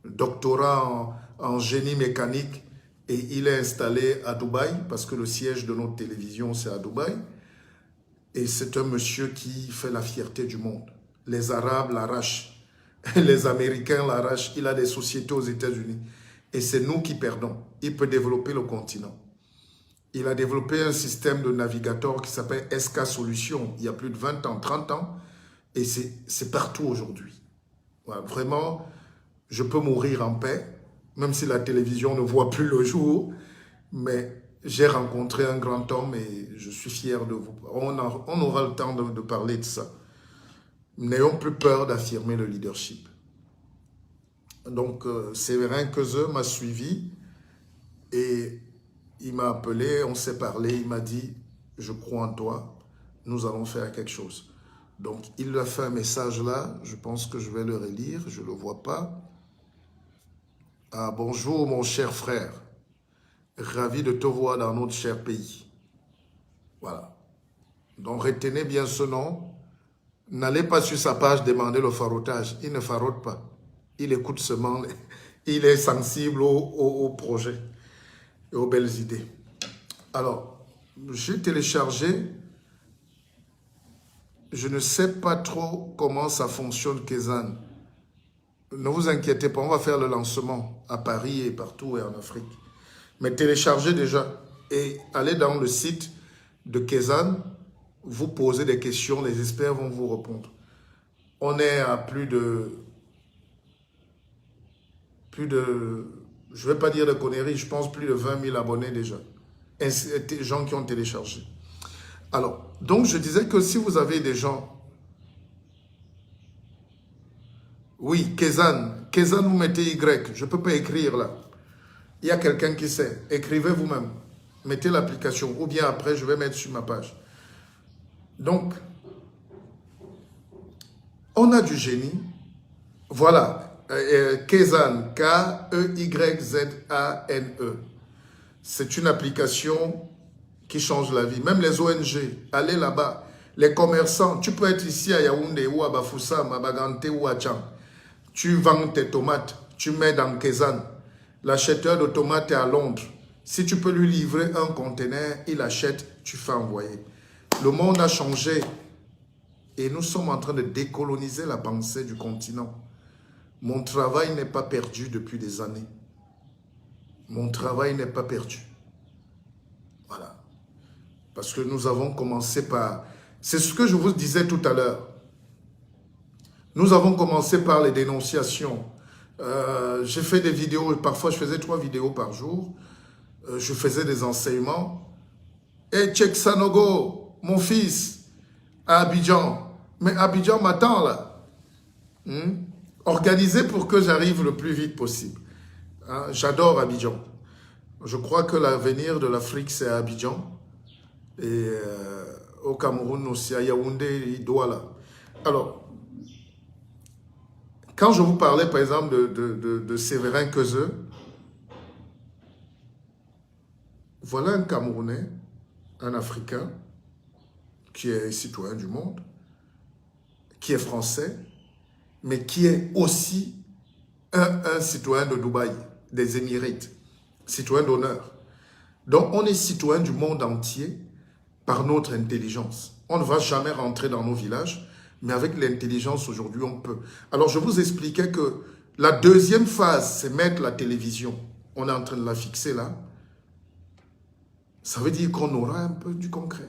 doctorat en génie mécanique. Et il est installé à Dubaï, parce que le siège de notre télévision, c'est à Dubaï. Et c'est un monsieur qui fait la fierté du monde. Les Arabes l'arrachent. Les Américains l'arrachent. Il a des sociétés aux États-Unis. Et c'est nous qui perdons. Il peut développer le continent. Il a développé un système de navigateur qui s'appelle SK Solutions il y a plus de 20 ans, 30 ans. Et c'est partout aujourd'hui. Voilà, vraiment, je peux mourir en paix, même si la télévision ne voit plus le jour. Mais j'ai rencontré un grand homme et je suis fier de vous. On aura le temps de parler de ça. N'ayons plus peur d'affirmer le leadership. Donc, Séverin Keuzeux m'a suivi et il m'a appelé, on s'est parlé, il m'a dit « Je crois en toi, nous allons faire quelque chose ». Donc, il a fait un message là, je pense que je vais le relire, je ne le vois pas. Ah, bonjour mon cher frère. Ravi de te voir dans notre cher pays. Voilà. Donc retenez bien ce nom. N'allez pas sur sa page demander le farotage. Il ne farote pas. Il écoute seulement. Il est sensible au projet et aux belles idées. Alors, j'ai téléchargé. Je ne sais pas trop comment ça fonctionne, Kezan. Ne vous inquiétez pas, on va faire le lancement à Paris et partout et en Afrique. Mais téléchargez déjà et allez dans le site de Kezan, vous posez des questions, les experts vont vous répondre. On est à plus de, je ne vais pas dire de conneries, je pense plus de 20 000 abonnés déjà. Gens qui ont téléchargé. Alors, donc je disais que si vous avez des gens... Oui, Kezan, vous mettez Y, je ne peux pas écrire là. Il y a quelqu'un qui sait, écrivez vous-même. Mettez l'application, ou bien après, je vais mettre sur ma page. Donc, on a du génie. Voilà, Kezan, K-E-Y-Z-A-N-E. C'est une application qui change la vie. Même les ONG, allez là-bas. Les commerçants, tu peux être ici à Yaoundé ou à Bafoussam, à Bagante ou à Tchang. Tu vends tes tomates, tu mets dans Kezan. L'acheteur de tomates est à Londres. Si tu peux lui livrer un conteneur, il achète, tu fais envoyer. Le monde a changé et nous sommes en train de décoloniser la pensée du continent. Mon travail n'est pas perdu depuis des années. Mon travail n'est pas perdu. Voilà. Parce que nous avons commencé par... C'est ce que je vous disais tout à l'heure. Nous avons commencé par les dénonciations. J'ai fait des vidéos, parfois je faisais 3 vidéos par jour. Je faisais des enseignements. Et Tchèque Sanogo, mon fils, à Abidjan. Mais Abidjan m'attend là. Organisé pour que j'arrive le plus vite possible. Hein? J'adore Abidjan. Je crois que l'avenir de l'Afrique, c'est à Abidjan. Et au Cameroun aussi, à Yaoundé, Douala. Alors, quand je vous parlais, par exemple, de Séverin Quezeux, voilà un Camerounais, un Africain, qui est citoyen du monde, qui est français, mais qui est aussi un citoyen de Dubaï, des Émirats, citoyen d'honneur. Donc, on est citoyen du monde entier par notre intelligence. On ne va jamais rentrer dans nos villages, mais avec l'intelligence, aujourd'hui, on peut. Alors, je vous expliquais que la deuxième phase, c'est mettre la télévision. On est en train de la fixer là. Ça veut dire qu'on aura un peu du concret.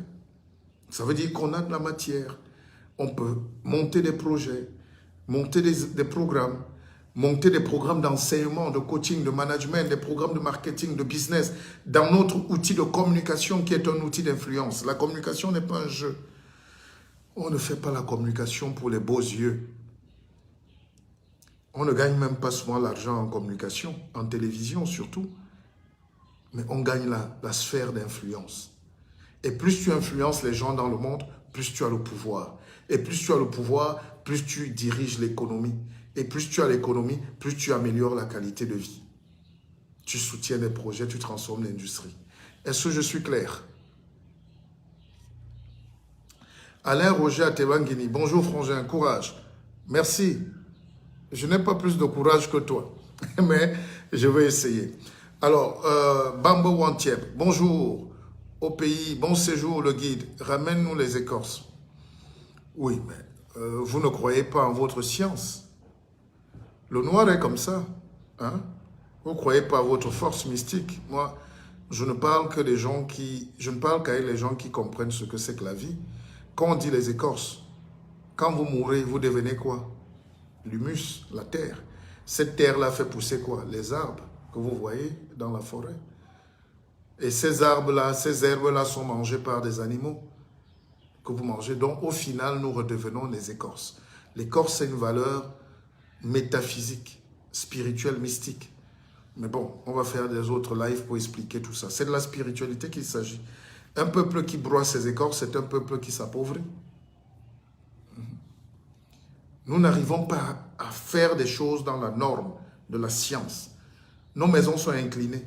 Ça veut dire qu'on a de la matière. On peut monter des projets, monter des programmes, monter des programmes d'enseignement, de coaching, de management, des programmes de marketing, de business, dans notre outil de communication qui est un outil d'influence. La communication n'est pas un jeu. On ne fait pas la communication pour les beaux yeux. On ne gagne même pas souvent l'argent en communication, en télévision surtout. Mais on gagne la sphère d'influence. Et plus tu influences les gens dans le monde, plus tu as le pouvoir. Et plus tu as le pouvoir, plus tu diriges l'économie. Et plus tu as l'économie, plus tu améliores la qualité de vie. Tu soutiens des projets, tu transformes l'industrie. Est-ce que je suis clair? Alain Roger à Tewangini. Bonjour Frangin, courage. Merci. Je n'ai pas plus de courage que toi, mais je vais essayer. Alors, Bambo Wantiep, bonjour au pays, bon séjour le guide, ramène-nous les écorces. Oui, mais vous ne croyez pas en votre science. Le noir est comme ça. Hein? Vous ne croyez pas à votre force mystique. Moi, je ne parle que des gens qui... Je ne parle qu'avec les gens qui comprennent ce que c'est que la vie. Quand on dit les écorces, quand vous mourrez, vous devenez quoi? L'humus, la terre. Cette terre-là fait pousser quoi? Les arbres que vous voyez dans la forêt. Et ces arbres-là, ces herbes-là sont mangées par des animaux que vous mangez. Donc, au final, nous redevenons les écorces. L'écorce, c'est une valeur métaphysique, spirituelle, mystique. Mais bon, on va faire des autres lives pour expliquer tout ça. C'est de la spiritualité qu'il s'agit. Un peuple qui broie ses écorces, c'est un peuple qui s'appauvrit. Nous n'arrivons pas à faire des choses dans la norme de la science. Nos maisons sont inclinées.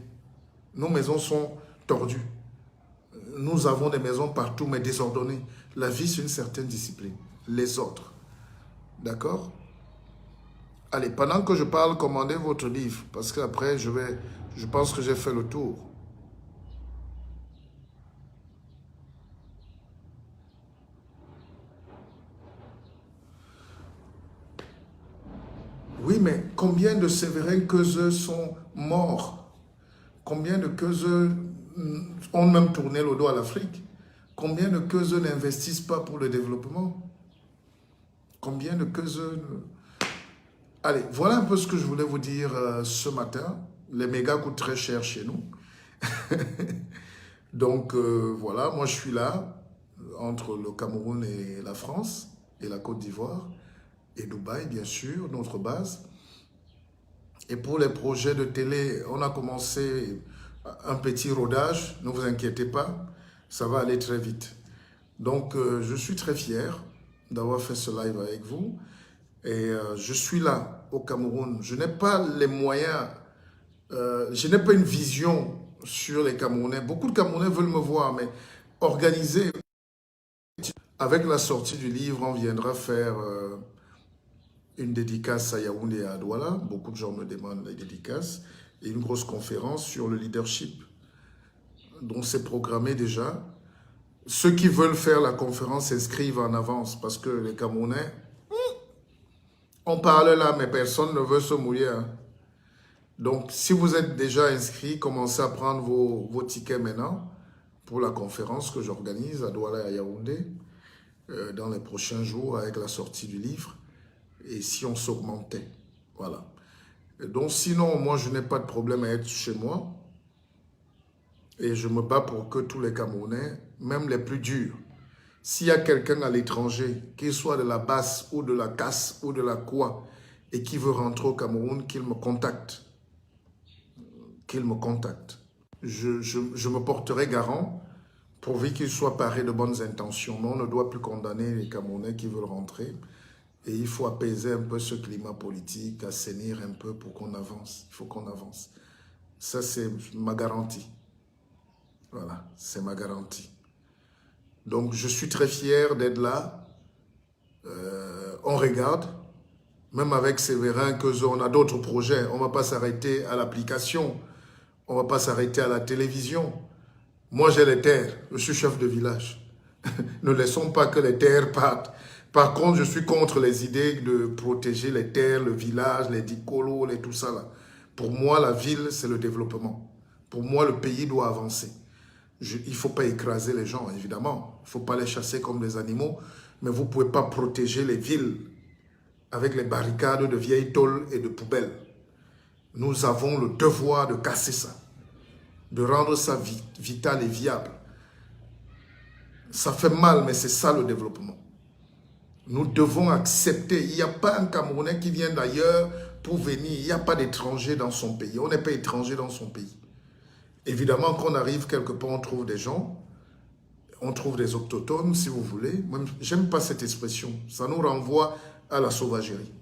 Nos maisons sont tordues. Nous avons des maisons partout, mais désordonnées. La vie, c'est une certaine discipline. Les autres. D'accord? Allez, pendant que je parle, commandez votre livre. Parce qu'après, je pense que j'ai fait le tour. Oui, mais combien de Sévérins Keuzeux sont morts? Combien de Keuzeux ont même tourné le dos à l'Afrique? Combien de Keuzeux n'investissent pas pour le développement? Combien de Keuzeux... Allez, voilà un peu ce que je voulais vous dire ce matin. Les mégas coûtent très cher chez nous. Donc voilà, moi je suis là, entre le Cameroun et la France, et la Côte d'Ivoire, et Dubaï bien sûr, notre base. Et pour les projets de télé, on a commencé un petit rodage, ne vous inquiétez pas, ça va aller très vite. Donc je suis très fier d'avoir fait ce live avec vous. Et je suis là au Cameroun. Je n'ai pas les moyens, je n'ai pas une vision sur les Camerounais. Beaucoup de Camerounais veulent me voir, mais organiser, avec la sortie du livre, on viendra faire une dédicace à Yaoundé et à Douala. Beaucoup de gens me demandent les dédicaces. Et une grosse conférence sur le leadership. Donc c'est programmé déjà. Ceux qui veulent faire la conférence s'inscrivent en avance parce que les Camerounais, on parle là, mais personne ne veut se mouiller. Hein. Donc, si vous êtes déjà inscrit, commencez à prendre vos tickets maintenant pour la conférence que j'organise à Douala et à Yaoundé dans les prochains jours avec la sortie du livre. Et si on s'augmentait, voilà. Et donc, sinon, moi, je n'ai pas de problème à être chez moi. Et je me bats pour que tous les Camerounais, même les plus durs, s'il y a quelqu'un à l'étranger, qu'il soit de la Basse ou de la Casse ou de la Koua, et qui veut rentrer au Cameroun, qu'il me contacte. Qu'il me contacte. Je me porterai garant pourvu qu'il soit paré de bonnes intentions. Mais on ne doit plus condamner les Camerounais qui veulent rentrer. Et il faut apaiser un peu ce climat politique, assainir un peu pour qu'on avance. Il faut qu'on avance. Ça, c'est ma garantie. Voilà, c'est ma garantie. Donc, je suis très fier d'être là. On regarde. Même avec Sévérin, on a d'autres projets. On ne va pas s'arrêter à l'application. On ne va pas s'arrêter à la télévision. Moi, j'ai les terres. Je suis chef de village. Ne laissons pas que les terres partent. Par contre, je suis contre les idées de protéger les terres, le village, les dicolos, tout ça là. Pour moi, la ville, c'est le développement. Pour moi, le pays doit avancer. Il ne faut pas écraser les gens, évidemment. Il ne faut pas les chasser comme des animaux. Mais vous ne pouvez pas protéger les villes avec les barricades de vieilles tôles et de poubelles. Nous avons le devoir de casser ça, de rendre ça vital et viable. Ça fait mal, mais c'est ça le développement. Nous devons accepter. Il n'y a pas un Camerounais qui vient d'ailleurs pour venir. Il n'y a pas d'étranger dans son pays. On n'est pas étranger dans son pays. Évidemment, quand on arrive quelque part, on trouve des gens, on trouve des autochtones, si vous voulez. J'aime pas cette expression. Ça nous renvoie à la sauvagerie.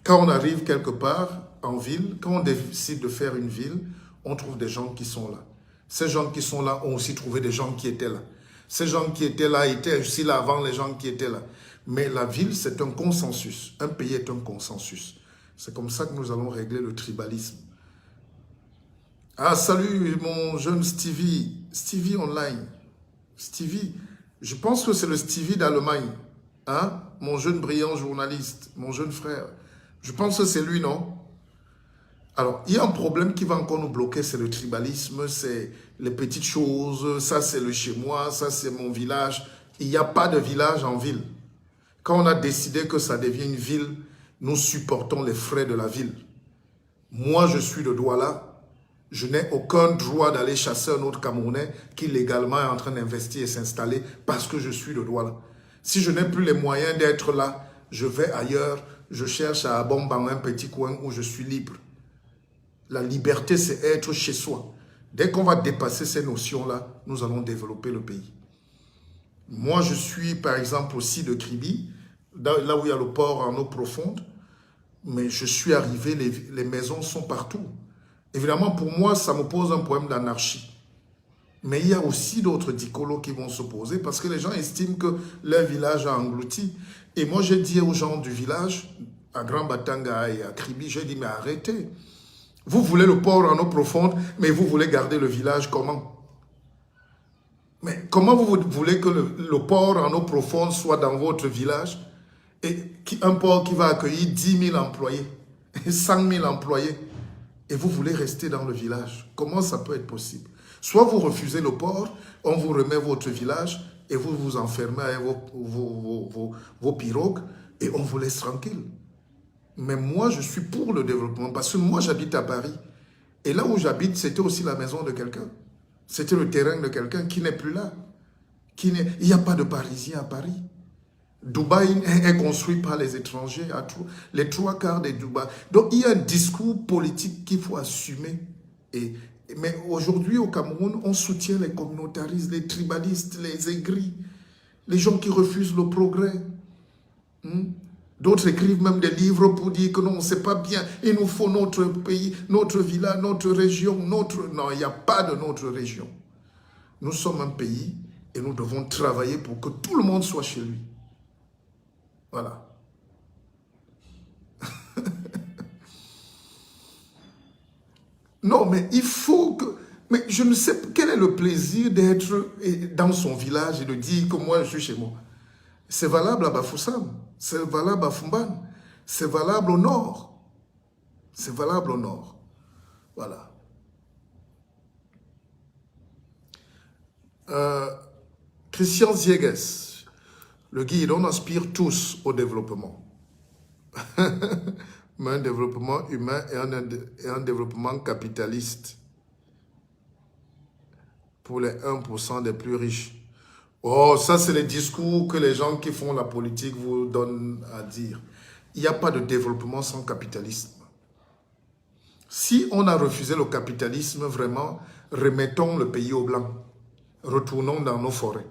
Quand on arrive quelque part en ville, quand on décide de faire une ville, on trouve des gens qui sont là. Ces gens qui sont là ont aussi trouvé des gens qui étaient là. Ces gens qui étaient là étaient aussi là avant les gens qui étaient là. Mais la ville, c'est un consensus. Un pays est un consensus. C'est comme ça que nous allons régler le tribalisme. Ah, salut mon jeune Stevie. Stevie Online. Stevie, je pense que c'est le Stevie d'Allemagne. Hein? Mon jeune brillant journaliste, mon jeune frère. Je pense que c'est lui, non? Alors, il y a un problème qui va encore nous bloquer, c'est le tribalisme, c'est les petites choses, ça c'est le chez moi, ça c'est mon village. Il n'y a pas de village en ville. Quand on a décidé que ça devient une ville, nous supportons les frais de la ville. Moi, je suis de Douala. Je n'ai aucun droit d'aller chasser un autre Camerounais qui légalement est en train d'investir et s'installer parce que je suis de Douala. Si je n'ai plus les moyens d'être là, je vais ailleurs, je cherche à Abomban, un petit coin où je suis libre. La liberté, c'est être chez soi. Dès qu'on va dépasser ces notions-là, nous allons développer le pays. Moi, je suis, par exemple, aussi de Kribi, là où il y a le port en eau profonde. Mais je suis arrivé, les maisons sont partout. Évidemment, pour moi, ça me pose un problème d'anarchie. Mais il y a aussi d'autres dicolos qui vont se poser parce que les gens estiment que leur village a englouti. Et moi, j'ai dit aux gens du village, à Grand Batanga et à Kribi, j'ai dit, mais arrêtez. Vous voulez le port en eau profonde, mais vous voulez garder le village comment? Mais comment vous voulez que le port en eau profonde soit dans votre village et un port qui va accueillir 10 000 employés, 100 000 employés, et vous voulez rester dans le village? Comment ça peut être possible? Soit vous refusez le port, on vous remet votre village et vous vous enfermez avec vos pirogues et on vous laisse tranquille. Mais moi, je suis pour le développement parce que moi, j'habite à Paris. Et là où j'habite, c'était aussi la maison de quelqu'un. C'était le terrain de quelqu'un qui n'est plus là. Il n'y a pas de Parisiens à Paris. Dubaï est construit par les étrangers, les 3/4 des Dubaï. Donc, il y a un discours politique qu'il faut assumer. Mais aujourd'hui, au Cameroun, on soutient les communautaristes, les tribalistes, les aigris, les gens qui refusent le progrès. D'autres écrivent même des livres pour dire que non, c'est pas bien. Il nous faut notre pays, notre village, notre région, Non, il n'y a pas de notre région. Nous sommes un pays et nous devons travailler pour que tout le monde soit chez lui. Voilà. Non, mais il faut que... Mais je ne sais quel est le plaisir d'être dans son village et de dire que moi, je suis chez moi. C'est valable à Bafoussam, c'est valable à Fumban, c'est valable au nord. C'est valable au nord. Voilà. Christian Zieges, le guide, on aspire tous au développement. Mais un développement humain et un développement capitaliste pour les 1% des plus riches. Oh, ça c'est les discours que les gens qui font la politique vous donnent à dire. Il n'y a pas de développement sans capitalisme. Si on a refusé le capitalisme, vraiment, remettons le pays au blanc. Retournons dans nos forêts.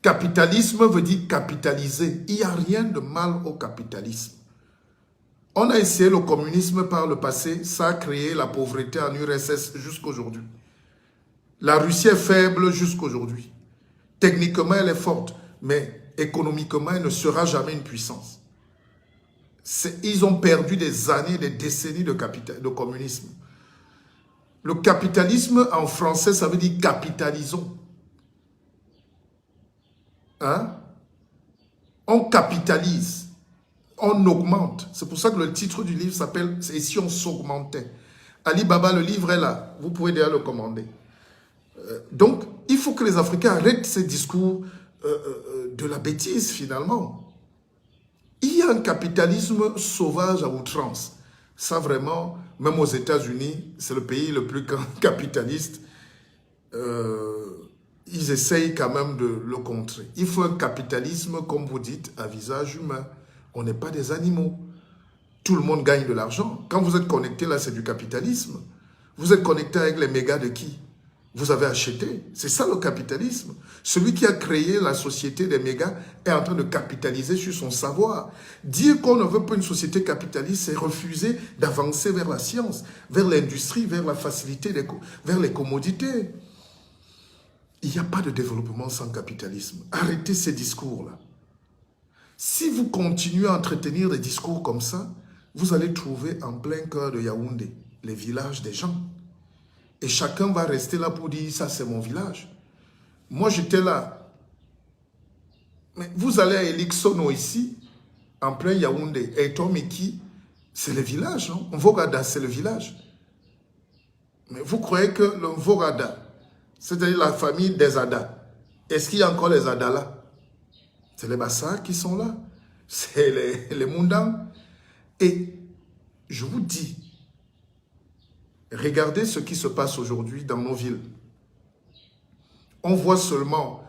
Capitalisme veut dire capitaliser. Il n'y a rien de mal au capitalisme. On a essayé le communisme par le passé, ça a créé la pauvreté en URSS jusqu'à aujourd'hui. La Russie est faible jusqu'à aujourd'hui. Techniquement, elle est forte, mais économiquement, elle ne sera jamais une puissance. Ils ont perdu des années, des décennies de communisme. Le capitalisme, en français, ça veut dire capitalisons. Hein? On capitalise, on augmente. C'est pour ça que le titre du livre s'appelle « Et si on s'augmentait » Ali Baba, le livre est là. Vous pouvez déjà le commander. Donc, il faut que les Africains arrêtent ces discours de la bêtise, finalement. Il y a un capitalisme sauvage à outrance. Ça, vraiment, même aux États-Unis, c'est le pays le plus capitaliste. Ils essayent quand même de le contrer. Il faut un capitalisme, comme vous dites, à visage humain. On n'est pas des animaux. Tout le monde gagne de l'argent. Quand vous êtes connecté, là, c'est du capitalisme. Vous êtes connecté avec les mégas de qui? Vous avez acheté. C'est ça le capitalisme. Celui qui a créé la société des mégas est en train de capitaliser sur son savoir. Dire qu'on ne veut pas une société capitaliste, c'est refuser d'avancer vers la science, vers l'industrie, vers la facilité, vers les commodités. Il n'y a pas de développement sans capitalisme. Arrêtez ces discours-là. Si vous continuez à entretenir des discours comme ça, vous allez trouver en plein cœur de Yaoundé les villages des gens. Et chacun va rester là pour dire, ça c'est mon village. Moi j'étais là. Mais vous allez à Elixono ici, en plein Yaoundé. Et Tomiki, c'est le village, non? Mvogada, c'est le village. Mais vous croyez que le Mvogada, c'est-à-dire la famille des Ada, est-ce qu'il y a encore les Ada là? C'est les Bassa qui sont là. C'est les Mundang. Et je vous dis, regardez ce qui se passe aujourd'hui dans nos villes. On voit seulement,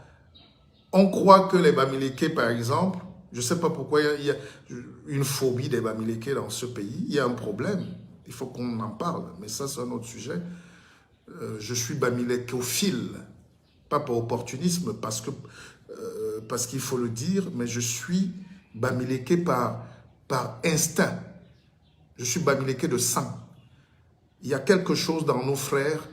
on croit que les Bamileke, par exemple, je ne sais pas pourquoi il y a une phobie des Bamileke dans ce pays. Il y a un problème. Il faut qu'on en parle. Mais ça, c'est un autre sujet. Je suis Bamilekophile. Pas par opportunisme, parce qu'il faut le dire, mais je suis Bamileke par instinct. Je suis Bamileke de sang. Il y a quelque chose dans nos frères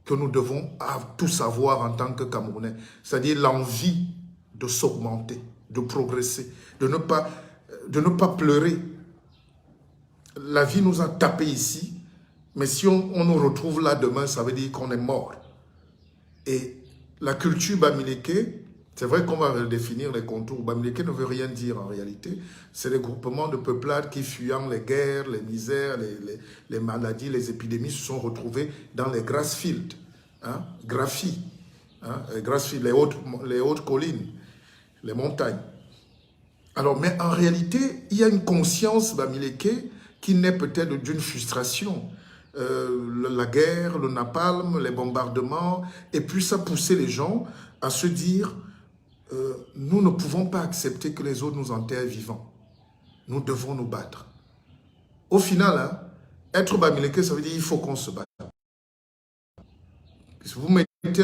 que nous devons tous avoir en tant que Camerounais. C'est-à-dire l'envie de s'augmenter, de progresser, de ne pas pleurer. La vie nous a tapé ici, mais si on nous retrouve là demain, ça veut dire qu'on est mort. Et la culture Bamileke, c'est vrai qu'on va redéfinir les contours. Bamileke ne veut rien dire en réalité. C'est des groupements de peuplades qui, fuyant les guerres, les misères, les maladies, les épidémies, se sont retrouvés dans les grassfields, hein, graphie, hein, grassfields, les hautes collines, les montagnes. Alors, mais en réalité, il y a une conscience Bamileke qui naît peut-être d'une frustration. La guerre, le napalm, les bombardements, et puis ça poussait les gens à se dire nous ne pouvons pas accepter que les autres nous enterrent vivants. Nous devons nous battre. Au final, hein, être Bamileke, ça veut dire qu'il faut qu'on se batte. Si vous mettez